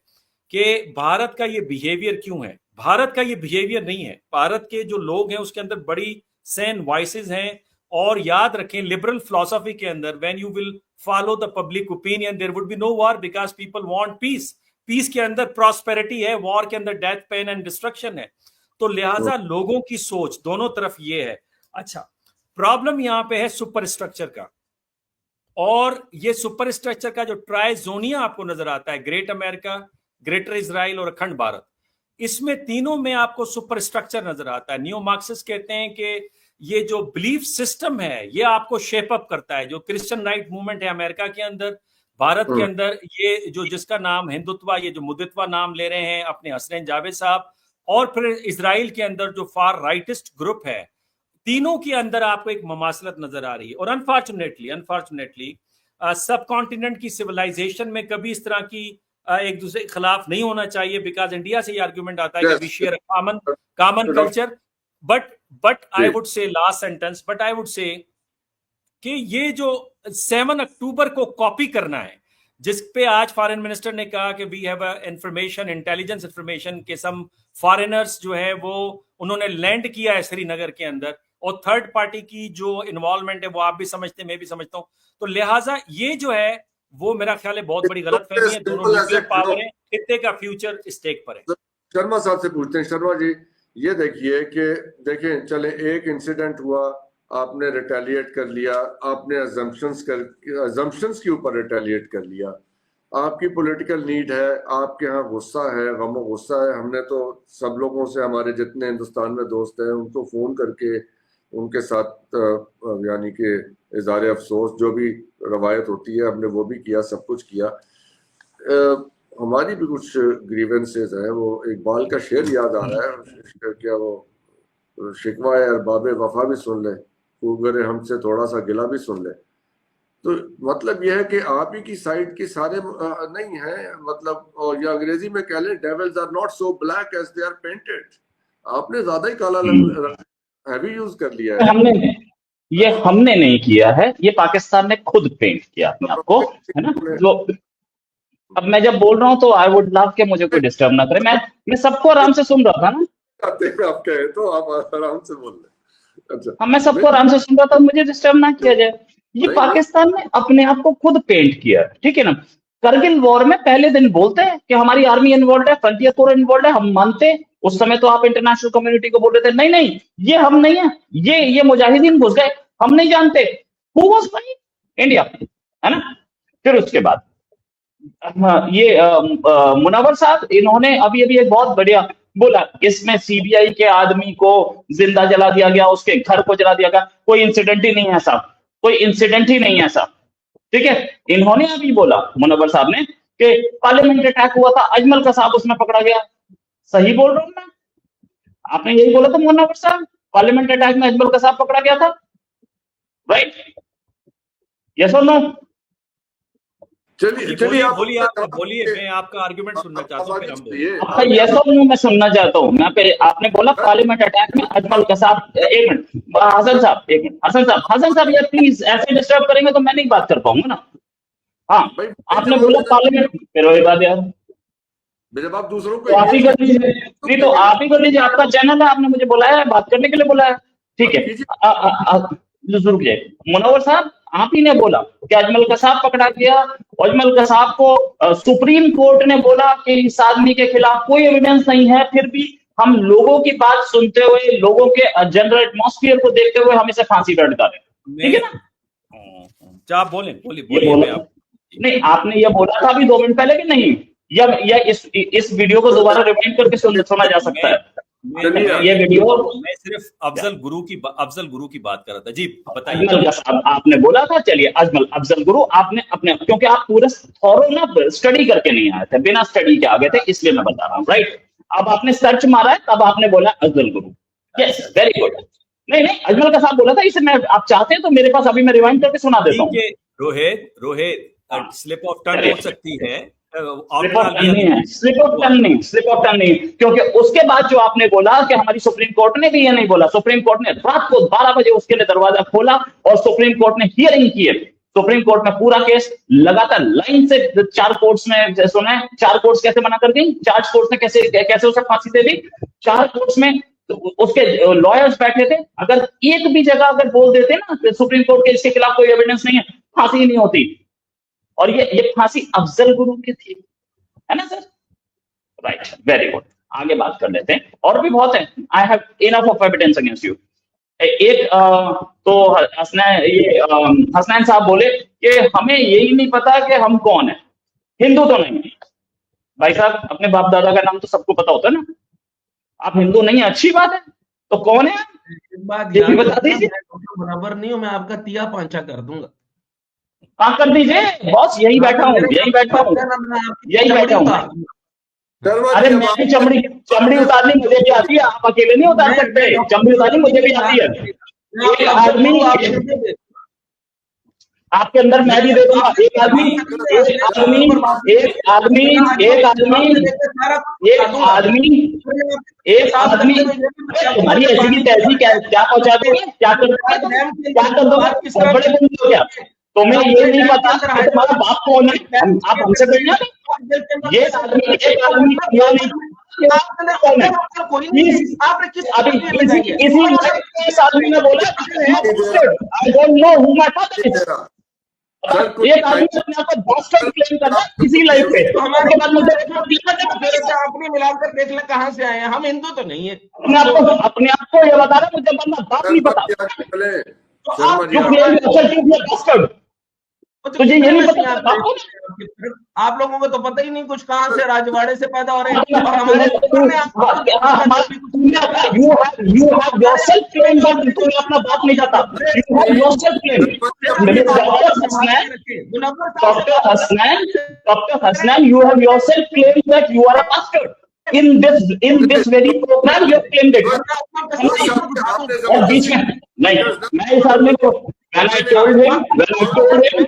कि भारत का ये बिहेवियर क्यों है? भारत का ये बिहेवियर नहीं है, भारत के जो लोग हैं उसके अंदर बड़ी सैन वॉइसेस हैं। और याद रखें, लिबरल फिलॉसफी के अंदर when you will follow the public opinion there would be no war, because people want peace. Peace के अंदर प्रॉस्पेरिटी है, वॉर के अंदर डेथ, पेन एंड डिस्ट्रक्शन है। तो लिहाजा लोगों की सोच दोनों तरफ ये है। अच्छा, प्रॉब्लम यहां पे है सुपर स्ट्रक्चर का। और ये सुपर स्ट्रक्चर का जो ट्राइजोनिया आपको नजर आता है, ग्रेट अमेरिका, ग्रेटर इजराइल और अखंड भारत, इसमें तीनों में आपको सुपर स्ट्रक्चर नजर आता है। नियो मार्क्सिस्ट कहते हैं कि ये जो बिलीफ सिस्टम है ये आपको शेप अप करता है। जो क्रिश्चियन राइट मूवमेंट है अमेरिका के अंदर, भारत के अंदर, ये जो जिसका नाम हिंदुत्व, ये जो मुदित्वा नाम ले रहे हैं अपने हसनैन जावेद साहब, और फिर इजराइल के अंदर जो फार राइटिस्ट ग्रुप है, तीनों के अंदर आपको एक ममासलत नजर आ रही है। और अनफॉर्चुनेटली सब कॉन्टिनेंट की सिविलाइजेशन में कभी इस तरह की एक दूसरे के खिलाफ नहीं होना चाहिए, बिकॉज इंडिया से ये आर्ग्यूमेंट आता है कि we share common culture. But I would say last sentence, but I would say कि ये जो 7 अक्टूबर को कॉपी करना है, जिस पे आज फॉरेन मिनिस्टर ने कहा कि we have information, intelligence information के सम फॉरेनर्स जो है वो उन्होंने लैंड किया है श्रीनगर के अंदर, और थर्ड पार्टी की जो इन्वॉल्वमेंट है वो आप भी समझते हैं, मैं भी समझता हूं। तो लिहाजा ये जो है वो मेरा ख्याल है बहुत बड़ी गलतफहमी है। दोनों न्यूक्लियर पावर है, खित्ते का फ्यूचर स्टेक पर है। शर्मा साहब से पूछते हैं। शर्मा जी, ये देखिए कि देखें, चले एक इंसिडेंट हुआ, आपने रिटेलिएट कर लिया, आपने अजम्पशंस के ऊपर रिटेलिएट कर लिया। आपकी पॉलिटिकल नीड है, आपके यहाँ गुस्सा है, गम गुस्सा है। हमने तो सब लोगों से, हमारे जितने हिंदुस्तान में दोस्त हैं उनको फोन करके उनके साथ यानी कि इज़हार अफसोस जो भी रवायत होती है हमने वो भी किया, सब कुछ किया। हमारी भी कुछ ग्रीवेंसेस हैं। वो इकबाल का शेर याद आ रहा है, क्या वो शिकवा है बाबे वफा भी सुन ले, खूबगरे हमसे थोड़ा सा गिला भी सुन ले। तो मतलब यह है कि आप ही की साइड के सारे नहीं हैं, मतलब, और या अंग्रेजी में कह लें, devils are not so black as they are painted. आपने ज्यादा ही काला हैवी यूज कर लिया है। हमने ये हमने नहीं किया है, ये पाकिस्तान ने खुद पेंट किया अपने आप को, है ना। तो अब मैं जब बोल रहा हूँ तो आई वुड लव कि मुझे कोई डिस्टर्ब ना करे। मैं सबको आराम से सुन रहा था ना। आप कहे तो आप आराम से बोल रहे। अच्छा, हाँ, मैं सबको आराम से सुन रहा था, मुझे डिस्टर्ब ना किया जाए। ये पाकिस्तान ने अपने आप को खुद पेंट किया है, ठीक है ना। करगिल वॉर में पहले दिन बोलते हैं कि हमारी आर्मी इन्वॉल्व है, फ्रंटियर कोर इन्वॉल्व है, हम मानते हैं। उस समय तो आप इंटरनेशनल कम्युनिटी को बोल रहे थे नहीं नहीं ये हम नहीं है, ये मुजाहिदीन घुस गए, हम नहीं जानते। हु वाज भाई? इंडिया, है ना। फिर उसके बाद हाँ, ये मुनव्वर साहब इन्होंने अभी अभी एक बहुत बढ़िया बोला, इसमें सीबीआई के आदमी को जिंदा जला दिया गया, उसके घर को जला दिया गया, कोई इंसिडेंट ही नहीं है साहब, कोई इंसिडेंट ही नहीं है साहब, ठीक है। इन्होंने अभी बोला मुनव्वर साहब ने कि पार्लियामेंट अटैक हुआ था, अजमल का साहब उसमें पकड़ा गया। सही बोल रहा हूं मैं? आपने यही बोला था मुनव्वर साहब, पार्लियामेंट अटैक में अजमल का साहब पकड़ा गया था, राइट? यस और नो? चलिए आप बोलिए, आप बोलिए, मैं आपका आर्गुमेंट सुनना चाहता हूँ, फिर हम बोलिए। आपका यस और नो मैं सुनना चाहता हूँ। आपने बोला पार्लियामेंट अटैक में अजमल का साहब, एक मिनट हसन साहब, एक मिनट हसन साहब यार प्लीज, ऐसे डिस्टर्ब करेंगे तो मैं नहीं बात कर पाऊंगा ना। हाँ, आपने बोला पार्लियामेंट, फिर वही बात यार, जब आप दूसरों को तो आप ही कर लीजिए। नहीं तो आप ही कर लीजिए, आपका चैनल है, आपने मुझे बुलाया है, बात करने के लिए बुलाया है, ठीक है। रुक जाइए मुनव्वर साहब, आप ही ने बोला कि अजमल का साहब पकड़ा गया। अजमल का साहब को सुप्रीम कोर्ट ने बोला कि इस आदमी के खिलाफ कोई एविडेंस नहीं है, फिर भी हम लोगों की बात सुनते हुए, लोगों के जनरल एटमॉस्फेयर को देखते हुए हम इसे फांसी पर डालें, ठीक है ना। आप बोलिए आप। नहीं, आपने ये बोला था अभी 2 मिनट पहले कि नहीं, या इस वीडियो को दोबारा रिवाइंड करके सुना जा सकता है। ये वीडियो मैं सिर्फ अफजल गुरु की बात कर रहा था। जी बताइए। अजमल का साहब आपने बोला था, चलिए अफजल गुरु आपने अपने, क्योंकि आप पूरे थॉरो ना स्टडी करके नहीं आए थे, बिना स्टडी के आ गए थे, इसलिए मैं बता रहा हूँ, राइट। अब आपने सर्च मारा है, तब आपने बोला Afzal Guru, yes very good. नहीं अजमल का साहब बोला था, इसे मैं, आप चाहते हैं तो मेरे पास अभी मैं रिवाइंड करके सुना देता हूँ। रोहित स्लिप ऑफ टंग हो सकती है, स्लिप ऑफ टंग नहीं, क्योंकि उसके बाद जो आपने बोला कि हमारी सुप्रीम कोर्ट ने भी ये नहीं बोला, सुप्रीम कोर्ट ने रात को 12 बजे उसके लिए दरवाजा खोला और सुप्रीम कोर्ट ने हियरिंग की है। सुप्रीम कोर्ट में पूरा केस लगातार लाइन से 4 कोर्ट्स में सुना है। 4 कोर्ट्स कैसे मना कर दी, 4 कोर्ट्स ने कैसे उसे फांसी दे दी। 4 कोर्ट्स में उसके लॉयर्स बैठे थे, अगर एक भी जगह अगर बोल देते ना सुप्रीम कोर्ट के इसके खिलाफ कोई एविडेंस नहीं है, फांसी ही नहीं होती। और ये फांसी अफजल गुरु की थी, है ना सर, राइट, वेरी गुड। आगे बात कर लेते हैं, और भी बहुत है, I have enough of evidence against you. एक तो हसनैन साहब बोले कि हमें यही नहीं पता कि हम कौन है, हिंदू तो नहीं है। भाई साहब, अपने बाप दादा का नाम तो सबको पता होता है ना, आप हिंदू नहीं है, अच्छी बात है, तो कौन है ये भी बता दीजिए। बराबर नहीं हूं मैं, आपका तिया पांचा कर दूंगा। हाँ कर दीजिए बॉस, यही बैठा हूँ। अरे मैं चमड़ी उतारनी मुझे भी आती है, आप अकेले नहीं उतार सकते, चमड़ी उतारनी मुझे भी आती है। एक आदमी आपके अंदर मैं भी दे दूंगा। एक आदमी तुम्हारी ऐसी की तैसी क्या पहुंचा दोगे, क्या कर दोगे, बड़े बंदे हो क्या? तुम्हें ये नहीं पता कि तुम्हारा बाप कौन है, आप हमसे बोलिए। ये आदमी कौन है, इस आदमी ने बोला I don't know who my father is. एक आदमी अपने आप को बॉस्टन क्लेम कर रहा है इसी लाइफ पे, उसके बाद मुझे अपने मिलाकर देख ले कहां से आए हैं, हम हिंदू तो नहीं है। अपने आप को ये बता रहा है, मुझे अपना बाप नहीं पता। तुझे ये नहीं पता, आप लोगों को तो पता ही नहीं कुछ कहां से राजवाड़े से पैदा हो रहे हैं, और हमारे you have yourself claimed that तुम्हें अपना बाप नहीं जाता, you have yourself claimed, Dr. Hasnan, you have yourself claimed that you are a bastard. In this very program you have claimed it. और बीच में नहीं, मैं इस आदमी को when I told him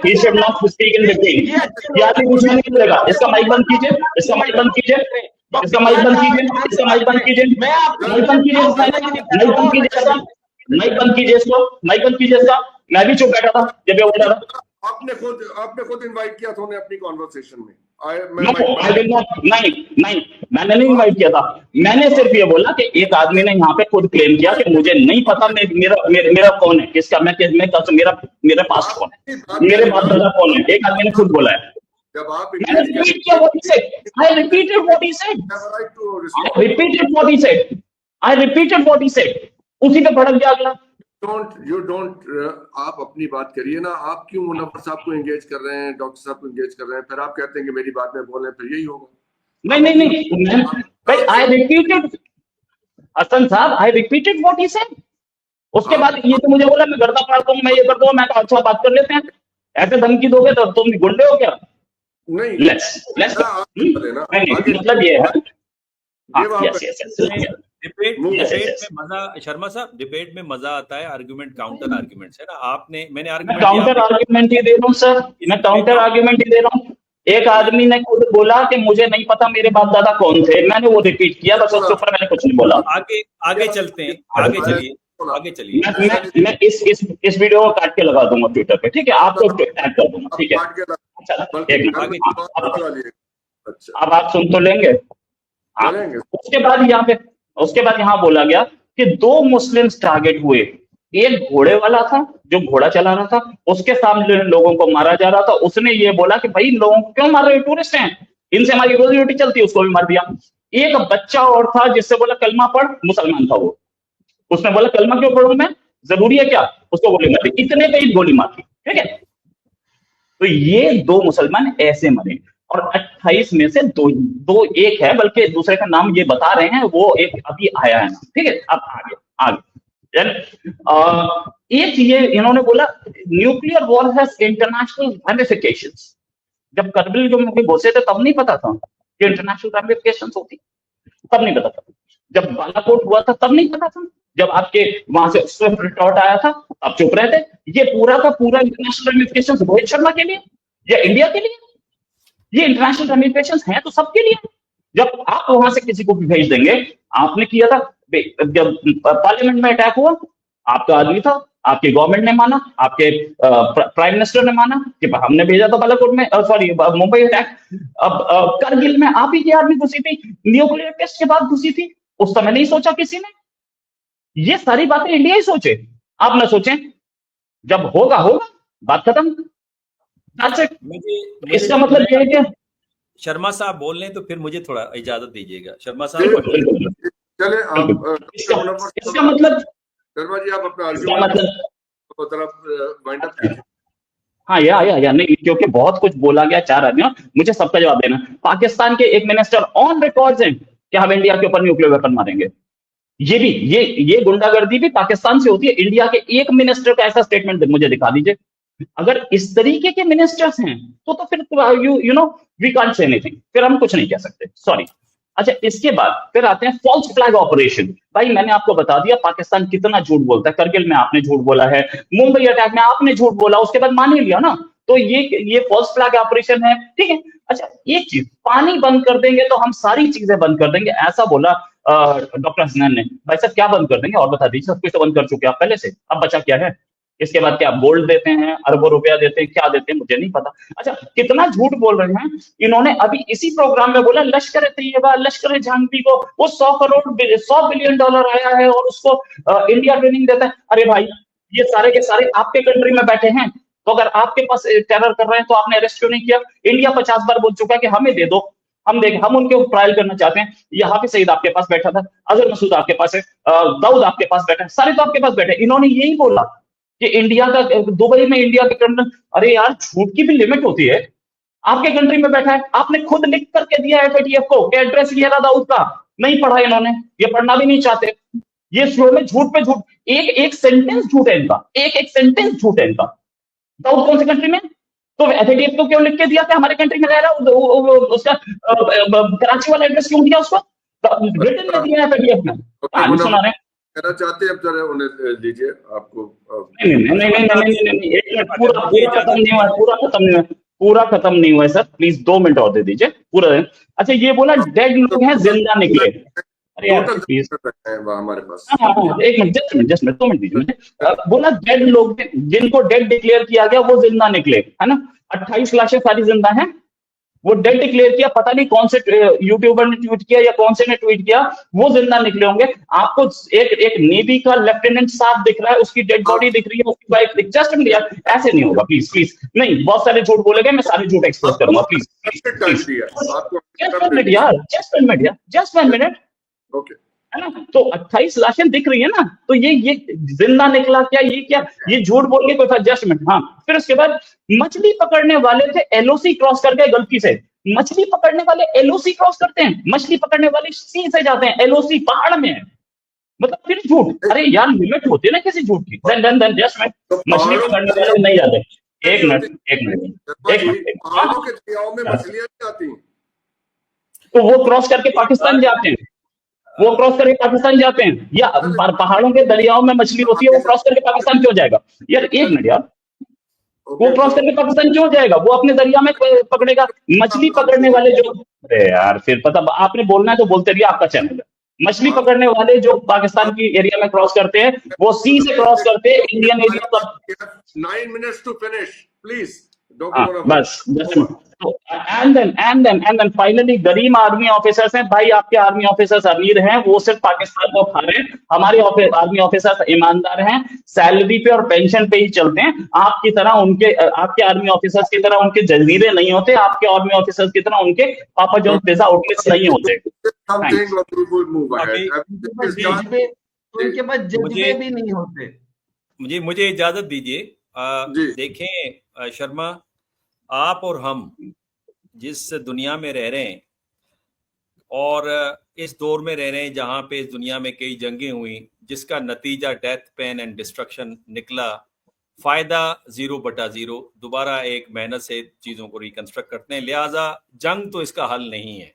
he should not speak in between, ये आदमी कुछ नहीं बोलेगा। इसका माइक बंद कीजिए, इसका माइक बंद कीजिए, इसका माइक बंद कीजिए, इसका माइक बंद कीजिए, माइक बंद कीजिए, माइक बंद कीजिए। माइक बंद कीजिए इसको, माइक बंद कीजिए इसका। मैं भी चुप बैठा था जब ये बोल रहा था। आपने खुद इनवाइट किया था उन्हें अपनी कॉन्वर्सेशन में। नो आई विल नॉट, नहीं नहीं, मैंने नहीं इनवाइट किया था। मैंने सिर्फ ये बोला कि एक आदमी ने यहाँ पे खुद क्लेम किया कि मुझे नहीं पता मेरा कौन है, किसका मेरे पास कौन है, मेरे बाप दादा कौन है, एक आदमी ने खुद बोला है। जब आप मैंने रिपीट किया what he said. I repeated what he said. I repeated what he said. I repeated what he said. उसी पे भड़क गया अगला। यू डोंट आप अपनी बात करिए ना। आप क्यों मुनव्वर साहब को एंगेज कर रहे हैं, डॉक्टर साहब को एंगेज कर रहे हैं, फिर आप कहते हैं कि मेरी बात में बोल रहे हैं, फिर यही होगा। नहीं भाई, I repeated, हसन साहब, I repeated what he said. उसके बाद ये तो मुझे बोला मैं गर्दा फाड़ दूंगा, मैं ये कर दूंगा। मैं कहा अच्छा बात कर लेते हैं, ऐसे धमकी दोगे तो तुम गुंडे हो क्या? नहीं लेट्स मतलब ये है। डिबेट में मजा, शर्मा साहब, डिबेट में मजा आता है, आर्गुमेंट काउंटर आर्गुमेंट्स है ना। मैंने आर्गुमेंट काउंटर आर्गुमेंट ही दे रहा हूँ सर, मैं काउंटर आर्गुमेंट ही दे रहा हूँ। एक आदमी ने खुद बोला कि मुझे नहीं पता मेरे बाप दादा कौन थे, मैंने वो रिपीट किया, बस उसके ऊपर मैंने कुछ नहीं बोला। आगे चलते हैं, आगे चलिए। मैं इस वीडियो को काट के लगा दूंगा ट्विटर पे, ठीक है? आपको टैग कर दूंगा, ठीक है? अब आप सुन तो लेंगे। उसके बाद यहाँ बोला गया कि 2 मुस्लिम्स टारगेट हुए। एक घोड़े वाला था जो घोड़ा चला रहा था, उसके सामने लोगों को मारा जा रहा था। उसने ये बोला कि भाई लोगों को क्यों मार रहे हो, टूरिस्ट हैं, इनसे हमारी रोजी रोटी चलती है, उसको भी मार दिया। एक बच्चा और था जिससे बोला कलमा पढ़, मुसलमान था वो, उसने बोला कलमा क्यों पढ़ूं मैं, जरूरी है क्या, उसको गोली मार दी। इतने पे ही गोली मार दी, ठीक है? तो ये 2 मुसलमान ऐसे मरे और 28 में से दो एक है, बल्कि दूसरे का नाम ये बता रहे हैं, वो एक अभी आया है, ठीक है? अब आगे एक ये इन्होंने बोला nuclear war has international ramifications. जब करगिल जो मुझे घुसे थे तब नहीं पता था कि इंटरनेशनल रैमिफिकेशंस होती, तब नहीं पता था। जब बालाकोट हुआ था तब नहीं पता था। जब आपके वहां से स्विफ्ट रिटॉर्ट आया था आप चुप रहे थे। ये पूरा का पूरा इंटरनेशनल रैमिफिकेशंस रोहित शर्मा के लिए या इंडिया के लिए? ये इंटरनेशनल रैमिफिकेशंस हैं तो सबके लिए। जब आप वहां से किसी को भी भेज देंगे, आपने किया था जब पार्लियामेंट में अटैक हुआ, आपका आदमी था, आपकी गवर्नमेंट ने माना, आपके प्राइम मिनिस्टर ने माना कि हमने भेजा था बालाकोट में, सॉरी मुंबई अटैक। अब करगिल में आप ही की आर्मी घुसी थी, न्यूक्लियर टेस्ट के बाद घुसी थी, उस समय नहीं सोचा किसी ने। ये सारी बातें इंडिया ही सोचे, आप ना सोचें। जब होगा होगा, बात खत्म। इसका मतलब ये है कि शर्मा साहब बोल रहे हैं तो फिर मुझे थोड़ा इजाजत दीजिएगा। शर्मा साहब चले आप इसका मतलब शर्मा जी आप अपना वाइंड अप कीजिए। हाँ या नहीं, क्योंकि बहुत कुछ बोला गया 4 आदमियों, मुझे सबका जवाब देना। पाकिस्तान के एक मिनिस्टर ऑन रिकॉर्ड हैं कि हम इंडिया के ऊपर न्यूक्लियर वेपन मारेंगे। ये भी ये गुंडागर्दी भी पाकिस्तान से होती है। इंडिया के एक मिनिस्टर का ऐसा स्टेटमेंट मुझे दिखा दीजिए। अगर इस तरीके के मिनिस्टर्स हैं तो फिर you know we can't say anything, फिर हम कुछ नहीं कह सकते, सॉरी। अच्छा, इसके बाद फिर आते हैं फॉल्स फ्लैग ऑपरेशन। भाई मैंने आपको बता दिया पाकिस्तान कितना झूठ बोलता है। करगिल में आपने झूठ बोला है, मुंबई अटैक में आपने झूठ बोला, उसके बाद मान ही लिया ना, तो ये फॉल्स फ्लैग ऑपरेशन है, ठीक है? अच्छा, एक चीज, पानी बंद कर देंगे तो हम सारी चीजें बंद कर देंगे, ऐसा बोला डॉक्टर हसनैन ने। भाई साहब क्या बंद कर देंगे और बता दीजिए। सब कुछ तो बंद कर चुके आप पहले से, अब बचा क्या है? इसके बाद क्या गोल्ड देते हैं, अरबों रुपया देते हैं, क्या देते हैं मुझे नहीं पता। अच्छा, कितना झूठ बोल रहे हैं इन्होंने। अभी इसी प्रोग्राम में बोला लश्कर तैयबा, लश्कर झांसी को वो 100 बिलियन डॉलर आया है और उसको इंडिया ट्रेनिंग देता है। अरे भाई, ये सारे के सारे आपके कंट्री में बैठे हैं, तो अगर आपके पास टेरर कर रहे हैं तो आपने अरेस्ट क्यों नहीं किया? इंडिया 50 बार बोल चुका है कि हमें दे दो, हम उनके ट्रायल करना चाहते हैं। यहाँ पे सईद आपके पास बैठा था, अजहर मसूद आपके पास है, दाऊद आपके पास बैठा है, सारे तो आपके पास बैठे। इन्होंने यही बोला कि इंडिया का दुबई में इंडिया के क्रिमिनल। अरे यार, झूठ की भी लिमिट होती है। आपके कंट्री में बैठा है, आपने खुद लिख करके दिया है FATF को कि एड्रेस ये रहा दाऊद का। नहीं पढ़ा इन्होंने, ये पढ़ना भी नहीं चाहते। ये स्लो में झूठ पे झूठ, एक सेंटेंस झूठ है इनका, एक सेंटेंस झूठ है इनका। दाऊद कौन सी कंट्री में? तो FATF को क्यों लिख के दिया कि हमारे कंट्री में रह रहा? उसका कराची वाला एड्रेस क्यों दिया उसको? रिटन में दिया है FATF में। कहानी सुना रहे हैं कहना चाहते हैं, अब जरा उन्हें लीजिए आपको। नहीं, एक मिनट, पूरा खत्म नहीं हुआ, पूरा खत्म नहीं हुआ है सर, प्लीज 2 मिनट और दे दीजिए पूरा। अच्छा, ये बोला डेड लोग हैं जिंदा निकले। अरे यार टोटल प्लीज, है वहाँ हमारे पास। हाँ, एक मिनट, जस्ट मिनट 2 मिनट दीजिए मुझे। बोला डेड लोग, जिनको डेड डिक्लेयर किया गया वो जिंदा निकले, है ना? 28 लाशें सारी जिंदा हैं। वो डेड डिक्लेयर किया, पता नहीं कौन से यूट्यूबर ने ट्वीट किया या कौन से ने ट्वीट किया, वो जिंदा निकले होंगे। आपको एक एक नेवी का लेफ्टिनेंट साहब दिख रहा है, उसकी डेड बॉडी दिख रही है, उसकी वाइफ दिख, जस्ट मिनट यार, ऐसे नहीं होगा, प्लीज प्लीज नहीं, बहुत सारे झूठ बोलेंगे, मैं सारे झूठ एक्सपोज करूंगा, प्लीज प्लीज टाइम प्लीज, दिया आपको, जस्ट 1 मिनट यार, जस्ट 1 मिनट यार, जस्ट 1 मिनट, ओके। है ना? तो 28 लाशें दिख रही है ना, तो ये जिंदा निकला क्या, ये क्या, ये झूठ बोल के कोई था? Just minute. हाँ, फिर उसके बाद मछली पकड़ने वाले थे, एलओसी क्रॉस कर गए गलती से। मछली पकड़ने वाले एलओसी क्रॉस करते हैं, मछली पकड़ने वाले सी से जाते हैं, एलओसी पहाड़ में है, मतलब फिर झूठ। अरे यार, लिमिट होती है ना किसी झूठ की। देन जस्ट मिनट, तो मछली पहाड़ों पकड़ने वाले नहीं जाते। एक नहीं मिनट होती एक मिनट शर्मा एक जी, मिनट, पहाड़ों के दरियाओं में मछलियां नहीं आती। तो वो क्रॉस करके पाकिस्तान जाते हैं, वो क्रॉस करके पाकिस्तान जाते हैं, या पहाड़ों के दरियाओं में मछली होती है, वो क्रॉस करके पाकिस्तान क्यों जाएगा? यार एक मिनट यार, वो ओके, क्रॉस तो करके पाकिस्तान क्यों जाएगा? वो अपने दरिया में पकड़ेगा। मछली पकड़ने वाले जो, अरे यार फिर पता, आपने बोलना है तो बोलते रहिए, आपका चैनल है। मछली पकड़ने वाले जो पाकिस्तान की एरिया में क्रॉस करते हैं, वो सी से क्रॉस करते हैं, इंडियन एरिया तक। 9 minutes to finish, please. Don't हाँ, wanna बस तो एंड देन फाइनली गरीब आर्मी ऑफिसर्स हैं भाई, आपके आर्मी ऑफिसर्स अमीर हैं, वो सिर्फ पाकिस्तान को खा रहे हैं। हमारे आर्मी ऑफिसर्स ईमानदार हैं, सैलरी पे और पेंशन पे ही चलते हैं। आपकी तरह उनके, आपके आर्मी ऑफिसर्स की तरह उनके जजीरे नहीं होते, आपके आर्मी ऑफिसर्स की तरह उनके पापा जो पिज्जा आउटलेट्स नहीं होते। something thanks. or we will move ahead. अभी Everything बस is done. जज्बे, तो इनके पास जज्बे मुझे भी नहीं होते। मुझे इजाजत दीजिए। जी देखें शर्मा, आप और हम जिस दुनिया में रह रहे हैं और इस दौर में रह रहे हैं जहां पे इस दुनिया में कई जंगें हुई, जिसका नतीजा डेथ, पेन एंड डिस्ट्रक्शन निकला, फायदा 0/0, दोबारा एक मेहनत से चीजों को रिकंस्ट्रक्ट करते हैं। लिहाजा जंग तो इसका हल नहीं है।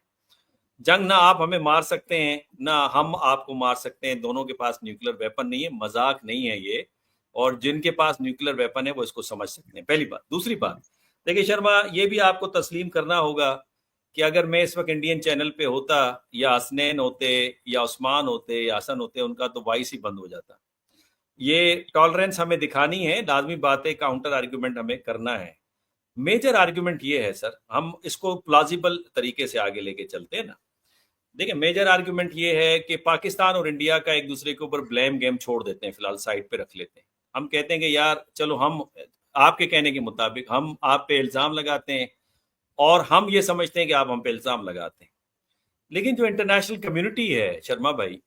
जंग ना आप हमें मार सकते हैं ना हम आपको मार सकते हैं, दोनों के पास न्यूक्लियर वेपन नहीं है, मजाक नहीं है ये। और जिनके पास न्यूक्लियर वेपन है वो इसको समझ सकते हैं, पहली बात। दूसरी बात, देखिए शर्मा, ये भी आपको तस्लीम करना होगा कि अगर मैं इस वक्त इंडियन चैनल पे होता, या हसनैन होते, या उस्मान होते, या हसन होते, उनका तो वॉइस ही बंद हो जाता। ये टॉलरेंस हमें दिखानी है, लाजमी बात है, काउंटर आर्ग्यूमेंट हमें करना है। मेजर आर्ग्यूमेंट ये है सर, हम इसको प्लाजिबल तरीके से आगे लेके चलते हैं ना। देखिए, मेजर आर्ग्यूमेंट ये है कि पाकिस्तान और इंडिया का एक दूसरे के ऊपर ब्लेम गेम छोड़ देते हैं, फिलहाल साइड पे रख लेते हैं। हम कहते हैं कि यार चलो, हम आपके कहने के मुताबिक हम आप पे इल्जाम लगाते हैं और हम ये समझते हैं कि आप हम पे इल्जाम लगाते हैं। लेकिन जो इंटरनेशनल कम्युनिटी है शर्मा भाई,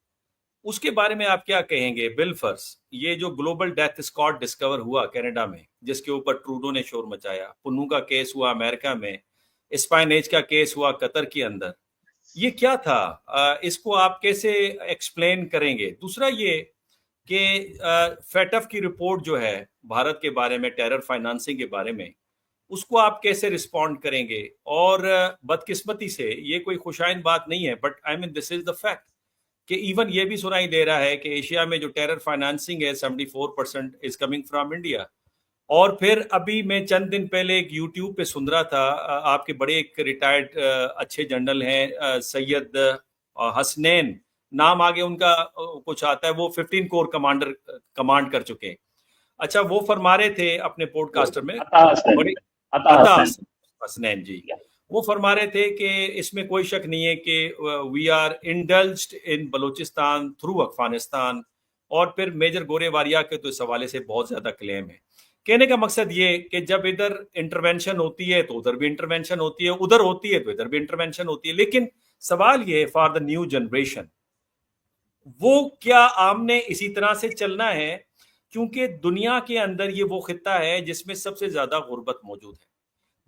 उसके बारे में आप क्या कहेंगे? बिलफर्स, ये जो ग्लोबल डेथ स्क्वाड डिस्कवर हुआ कनाडा में, जिसके ऊपर ट्रूडो ने शोर मचाया, पुन्नू का केस हुआ अमेरिका में, स्पाइनेज का केस हुआ कतर के अंदर, ये क्या था? इसको आप कैसे एक्सप्लेन करेंगे? दूसरा ये कि फेटफ की रिपोर्ट जो है भारत के बारे में, टेरर फाइनेंसिंग के बारे में, उसको आप कैसे रिस्पॉन्ड करेंगे? और बदकिस्मती से ये कोई खुशाइन बात नहीं है, but I mean this is the fact कि इवन ये भी सुनाई दे रहा है कि एशिया में जो टेरर फाइनेंसिंग है 74% इज कमिंग फ्रॉम इंडिया। और फिर अभी मैं चंद दिन पहले एक यूट्यूब पे सुन रहा था, आपके बड़े एक रिटायर्ड अच्छे जनरल हैं, सैयद हसनैन नाम आगे उनका कुछ आता है, वो 15 कोर कमांड कर चुके हैं। अच्छा, वो फरमा रहे थे अपने पॉडकास्टर में, बड़ी अता हसनैन जी, वो फरमा रहे थे कि इसमें कोई शक नहीं है कि we are indulged in Balochistan through Afghanistan. और फिर मेजर गोरेवारिया के तो इस हवाले से बहुत ज्यादा क्लेम है। कहने का मकसद ये कि जब इधर इंटरवेंशन होती है तो उधर भी इंटरवेंशन होती है, उधर होती है तो इधर भी इंटरवेंशन होती है। लेकिन सवाल ये है, फॉर द न्यू जनरेशन, वो क्या आमने इसी तरह से चलना है? क्योंकि दुनिया के अंदर ये वो खिता है जिसमें सबसे ज्यादा गुर्बत मौजूद है।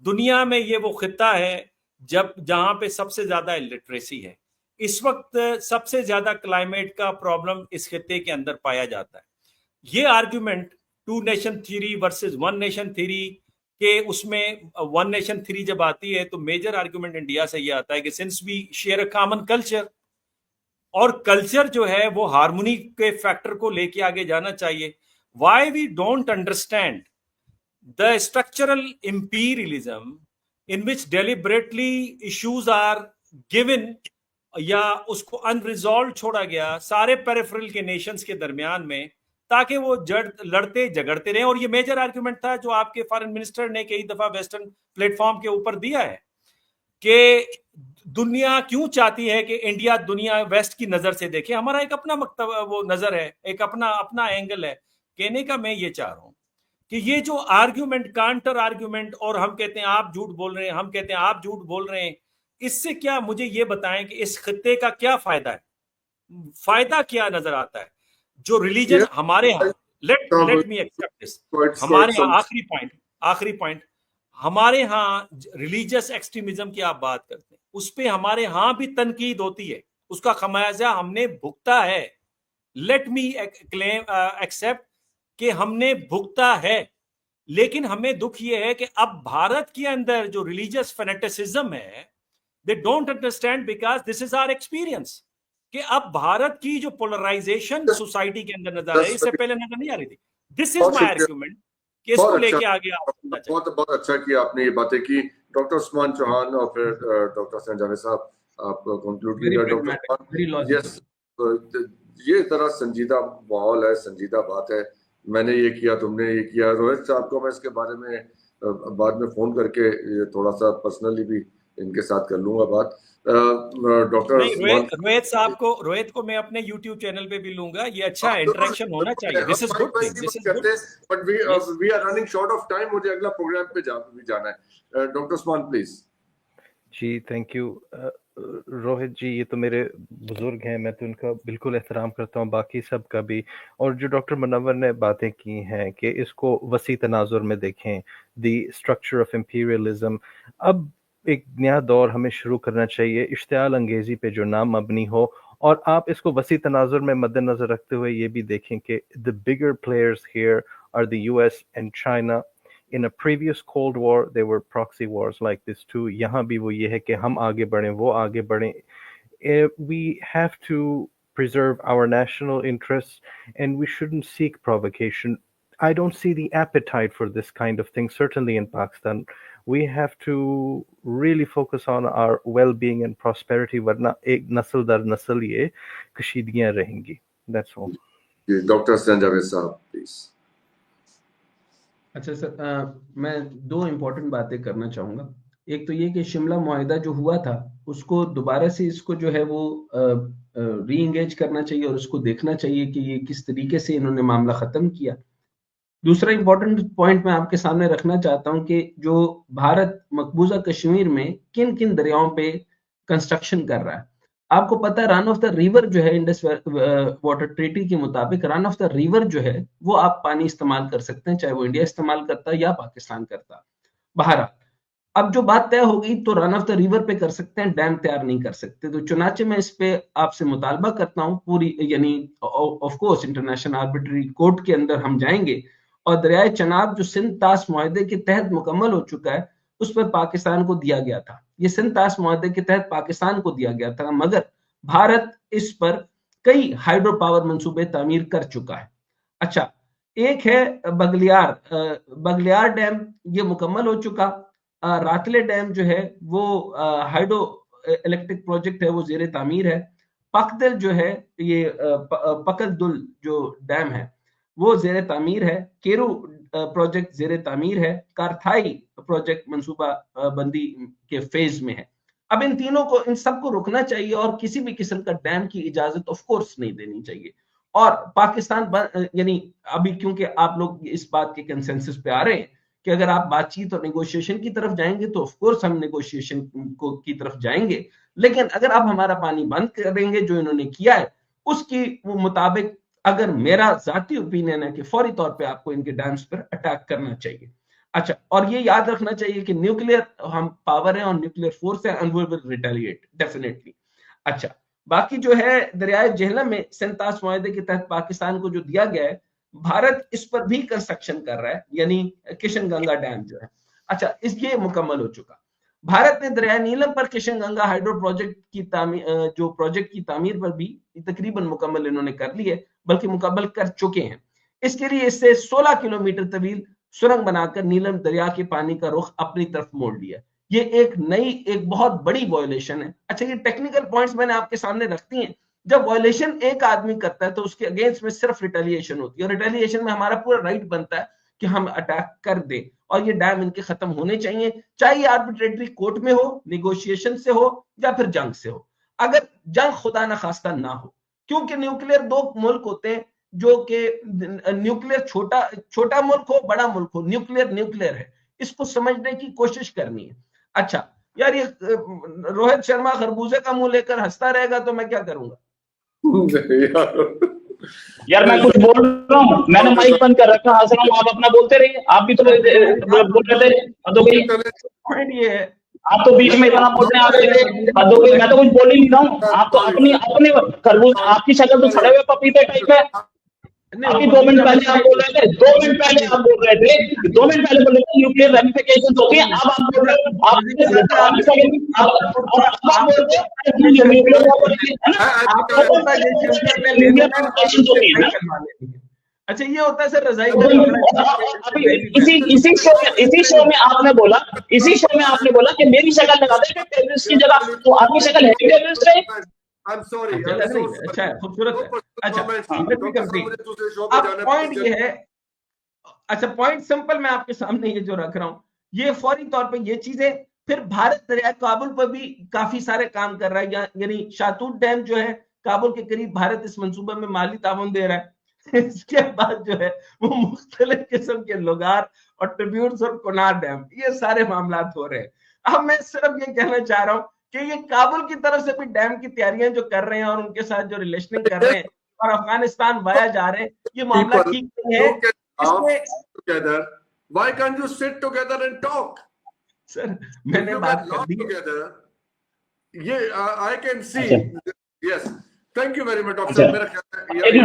दुनिया में ये वो खिता है जहां पे सबसे ज्यादा इलिटरेसी है। इस वक्त सबसे ज्यादा क्लाइमेट का प्रॉब्लम इस खिते के अंदर पाया जाता है। ये argument 2 nation theory versus 1 nation theory के, उसमें 1 नेशन थ्योरी जब आती है तो मेजर आर्ग्यूमेंट इंडिया से ये आता है कि since we share a common culture, और कल्चर जो है वो हार्मोनी के फैक्टर को लेके आगे जाना चाहिए। Why we don't understand the structural imperialism in which deliberately issues are given या उसको अनरिजॉल्व छोड़ा गया सारे पेरिफेरल के नेशंस के दरमियान में, ताकि वो लड़ते झगड़ते रहे। और ये मेजर आर्गुमेंट था जो आपके फॉरेन मिनिस्टर ने कई दफा वेस्टर्न प्लेटफॉर्म के ऊपर दिया है कि दुनिया क्यों चाहती है कि इंडिया दुनिया वेस्ट की नजर से देखे। हमारा एक अपना वो नजर है, एक अपना अपना एंगल है। कहने का मैं ये चाह रहा हूं कि ये जो आर्ग्यूमेंट, काउंटर आर्ग्यूमेंट, और हम कहते हैं आप झूठ बोल रहे हैं, हम कहते हैं आप झूठ बोल रहे हैं, इससे क्या, मुझे ये बताएं कि इस खित्ते का क्या फायदा है, फायदा क्या नजर आता है? जो रिलीजन Yes, हमारे यहाँ, लेट मी एक्सेप्ट दिस, हमारे यहाँ आखिरी पॉइंट, हमारे यहाँ रिलीजियस एक्सट्रीमिज्म की आप बात करते हैं, उस पर हमारे यहाँ भी तनकीद होती है, उसका खमियाजा हमने भुगता है। लेट मी क्लेम एक्सेप्ट कि हमने भुगता है। लेकिन हमें दुख यह है कि अब भारत के अंदर जो रिलीजियस फैनेटिसिज्म है, they don't understand, because this is our experience, कि अब भारत की जो पोलराइजेशन सोसाइटी के अंदर नजर आ रही है, इससे पहले नजर नहीं आ रही थी। दिस इज बहुत माई शुक्रिया, आर्ग्यूमेंट कि इसको बहुत अच्छा, लेके आगे आप सुनना चाहिए। बहुत अच्छा किया आपने ये बातें की। डॉक्टर उस्मान चौहान और फिर डॉक्टर हसन जावेद साहब, आप कंक्लूड वेरी कीजिएगा। Doctor pragmatic, Usman, very logical. Yes, ये तरह संजीदा माहौल है, संजीदा बात है, मैंने ये किया, तुमने ये किया। रोहित साहब को मैं इसके बारे में बाद में फोन करके ये थोड़ा सा पर्सनली भी इनके साथ कर लूंगा बात। डॉक्टर नहीं, उस्मान, रोहित को मैं अपने YouTube चैनल पे भी लूंगा। ये अच्छा इंटरेक्शन होना चाहिए। This is good thing, this is good. But we are running short of time, मुझे अगला प्रोग्राम पे भी जाना है। Doctor Usman please. जी थैंक यू। रोहित जी, ये तो मेरे बुजुर्ग हैं, मैं तो उनका बिल्कुल एहतराम करता हूँ, बाकी सब का भी। और जो डॉक्टर मुनव्वर ने बातें की हैं कि इसको वसी तनाजुर में देखें, द स्ट्रक्चर ऑफ इम्पीरियलिज्म, अब एक नया दौर हमें शुरू करना चाहिए इश्तियाल अंगेजी पे जो ना मबनी हो। और आप इसको वसी तनाजुर में मद्देनजर रखते हुए ये भी देखें कि the bigger players here are the US and China. In a previous Cold War, there were proxy wars like this too. यहाँ भी वो ये है कि हम आगे बढ़ें, वो आगे बढ़ें. We have to preserve our national interests and we shouldn't seek provocation. I don't see the appetite for this kind of thing, certainly in Pakistan. We have to really focus on our well-being and prosperity, वरना एक नस्ल दर नस्ल ये कशीदगियां रहेंगी. That's all. Doctor संजावेद साहब please. अच्छा sir, मैं दो इम्पोर्टेंट बातें करना चाहूंगा। एक तो ये कि शिमला मुआहिदा जो हुआ था, उसको दोबारा से इसको जो है वो री एंगेज करना चाहिए और उसको देखना चाहिए कि ये किस तरीके से इन्होंने मामला खत्म किया। दूसरा इम्पोर्टेंट पॉइंट मैं आपके सामने रखना चाहता हूं कि जो भारत मकबूजा कश्मीर में किन किन दरियाओं पे कंस्ट्रक्शन कर रहा है। आपको पता है रन ऑफ द रिवर जो है इंडस वाटर ट्रीटी के मुताबिक, रन ऑफ द रिवर जो है वो आप पानी इस्तेमाल कर सकते हैं, चाहे वो इंडिया इस्तेमाल करता है या पाकिस्तान करता। बहरहाल अब जो बात तय हो गई तो रन ऑफ द रिवर पे कर सकते हैं, डैम तैयार नहीं कर सकते। तो चुनाचे मैं इस पे आपसे मुतालबा करता हूँ पूरी, यानी of course international arbitrary court के अंदर हम जाएंगे और दरियाए चनाब जो सिंध तास मुआहदे के तहत मुकम्मल हो चुका है उस पर पाकिस्तान को दिया गया था। ये सिंध तास मुआहदे के तहत पाकिस्तान को दिया गया था, मगर भारत इस पर कई हाइड्रो पावर मंसूबे तामीर कर चुका है। अच्छा, एक है बगलियार डैम, ये मुकम्मल हो चुका। रातले डैम जो है वो हाइड्रो इलेक्ट्रिक प्रोजेक्ट है, वो जेर तामीर है। पकदल जो है, ये पकलदुल जो डैम है वो जेर तामीर है। केरू प्रोजेक्ट जेर तामीर है। कारथाई प्रोजेक्ट मंसूबा बंदी के फेज में है। अब इन तीनों को, इन सबको रुकना चाहिए और किसी भी किस्म का डैम की इजाजत ऑफ कोर्स नहीं देनी चाहिए। और पाकिस्तान यानी अभी क्योंकि आप लोग इस बात के कंसेंसस पे आ रहे हैं कि अगर आप बातचीत और नेगोशिएशन की तरफ जाएंगे तो ऑफ कोर्स हम नेगोशिएशन की तरफ जाएंगे, लेकिन अगर आप हमारा पानी बंद करेंगे जो इन्होंने किया है उसकी मुताबिक, अगर मेरा जाती ओपिनियन है कि फौरी तौर पे आपको इनके डैम्स पर अटैक करना चाहिए। अच्छा, और ये याद रखना चाहिए कि न्यूक्लियर हम पावर है और न्यूक्लियर फोर्स है and we will retaliate definitely. अच्छा, बाकी जो है दरियाए जेहलम में सेंतास मुआहदे के तहत पाकिस्तान को जो दिया गया है, भारत इस पर भी कंस्ट्रक्शन कर रहा है, यानी किशन गंगा डैम जो है। अच्छा, इसके मुकम्मल हो चुका। भारत ने दरिया नीलम पर किशन गंगा हाइड्रो प्रोजेक्ट की जो प्रोजेक्ट की तामीर पर भी तकरीबन मुकम्मल इन्होंने कर ली है, बल्कि मुकम्मल कर चुके हैं। इसके लिए इससे 16 किलोमीटर तवील सुरंग बनाकर नीलम दरिया के पानी का रुख अपनी तरफ मोड़ लिया। ये एक बहुत बड़ी वायोलेशन है। अच्छा, ये टेक्निकल पॉइंट्स मैंने आपके सामने रखती हैं। जब वायोलेशन एक आदमी करता है तो उसके अगेंस्ट में सिर्फ रिटेलिएशन होती है, और रिटेलिएशन में हमारा पूरा राइट बनता है कि हम अटैक कर दें, और ये डैम इनके खत्म होने चाहिए, चाहे ये आर्बिट्रेटरी कोर्ट में हो, निगोशिएशन से हो, या फिर जंग से हो। अगर जंग खुदा न खास्ता ना हो, क्योंकि न्यूक्लियर दो मुल्क होते हैं जो कि न्यूक्लियर छोटा मुल्क हो, बड़ा मुल्क हो, न्यूक्लियर है, इसको समझने की कोशिश करनी है। अच्छा यार, ये रोहित शर्मा खरबूजे का मुंह लेकर हंसता रहेगा तो मैं क्या करूंगा? यार मैं कुछ बोल रहा हूँ, मैंने माइक बंद कर रखा, हंस रहा हूँ, आप अपना बोलते रहिए। आप भी तो बोल रहे थे, हद हो गई। पॉइंट ये है, आप तो बीच में इतना बोल रहे हैं, आप हद हो गई। मैं तो कुछ बोल ही नहीं रहा हूँ, आप तो अपनी अपने खरबूज, आपकी शक्ल तो सड़े हुए पपीते टाइप है। अभी 2 मिनट पहले आप बोल रहे थे, 2 मिनट पहले आप बोल रहे थे, 2 मिनट पहले बोल रहे थे न्यूक्लियर रेमिफिकेशन होगी, अब आप बोल रहे हो, आप बोल रहे हो न्यूक्लियर अच्छा ये होता है सर रजाई का इसी शो में आपने बोला, कि मेरी शक्ल लगा दे टेररिस्ट की जगह, तो आपकी शक्ल है टेररिस्ट है। I'm sorry. अच्छा है, खूबसूरत है। अच्छा अब पॉइंट ये है, अच्छा पॉइंट सिंपल मैं आपके सामने ये जो रख रहा हूं, ये फौरी तौर पे ये चीजें, फिर भारत दरिया काबुल पर भी काफी सारे काम कर रहा है, यानी शातूत डैम जो है काबुल के करीब, भारत इस मंसूबे में माली ताउन दे रहा है। इसके बाद जो है वो मुख्तलिफ किस्म के लोगार और ट्रिब्यूट्स और कोनार डैम, ये सारे मामला हो रहे हैं। अब मैं सिर्फ ये कहना चाह रहा हूं कि ये काबुल की तरफ से भी डैम की तैयारियां जो कर रहे हैं और उनके साथ जो रिलेशनिंग कर रहे हैं और अफगानिस्तान वाया जा रहे हैं, ये मामला ठीक नहीं है। Together, why can't you sit together and talk? Sir मैंने बात कर दी together. I can see. Yes. Thank you very much, Doctor. मेरा ख्याल है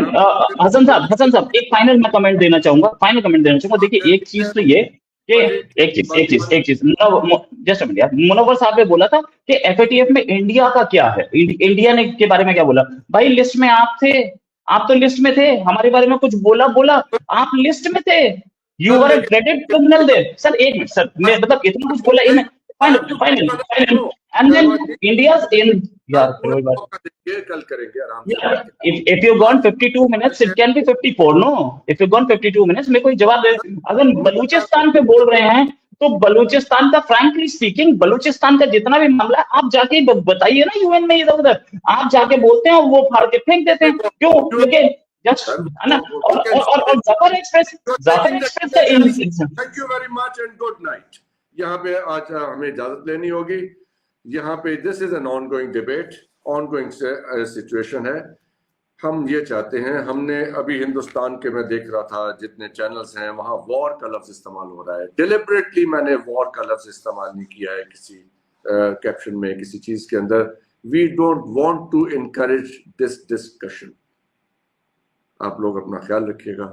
हसन साहब एक फाइनल मैं कमेंट देना चाहूंगा। देखिए एक चीज तो ये कि एक चीज जस्ट मिनट यार, मुनव्वर साहब ने बोला था कि एफएटीएफ में इंडिया का क्या है, इंडिया ने के बारे में क्या बोला। भाई लिस्ट में आप थे, आप तो लिस्ट में थे, हमारे बारे में कुछ बोला, आप लिस्ट में थे, you were a credit criminal there. Sir एक मिनट सर, मैं मतलब इतना कुछ बोला in final and then India's in यार कल करेंगे आराम से। if you gone 52 minutes it can be 54 no, if you gone 52 minutes मेरे को जवाब दे। अगर बलूचिस्तान पे बोल रहे हैं तो बलूचिस्तान का फ्रैंकली स्पीकिंग, बलूचिस्तान का जितना भी मामला है आप जाके बताइए ना यूएन में, इधर उधर आप जाके बोलते हैं, वो फाड़ के फेंक देते हैं। क्यों? क्योंकि जस्ट है ना। और Jaffar express thank you very much and good night. यहाँ पे आज हमें इजाजत लेनी होगी। यहाँ पे this is an ongoing debate, ongoing situation है। हम ये चाहते हैं, हमने अभी हिंदुस्तान के मैं देख रहा था जितने चैनल्स हैं वहां वॉर का लफ्ज इस्तेमाल हो रहा है। डिलिबरेटली मैंने वॉर का लफ्ज इस्तेमाल नहीं किया है किसी कैप्शन में, किसी चीज के अंदर। We don't want to encourage this discussion. आप लोग अपना ख्याल रखिएगा।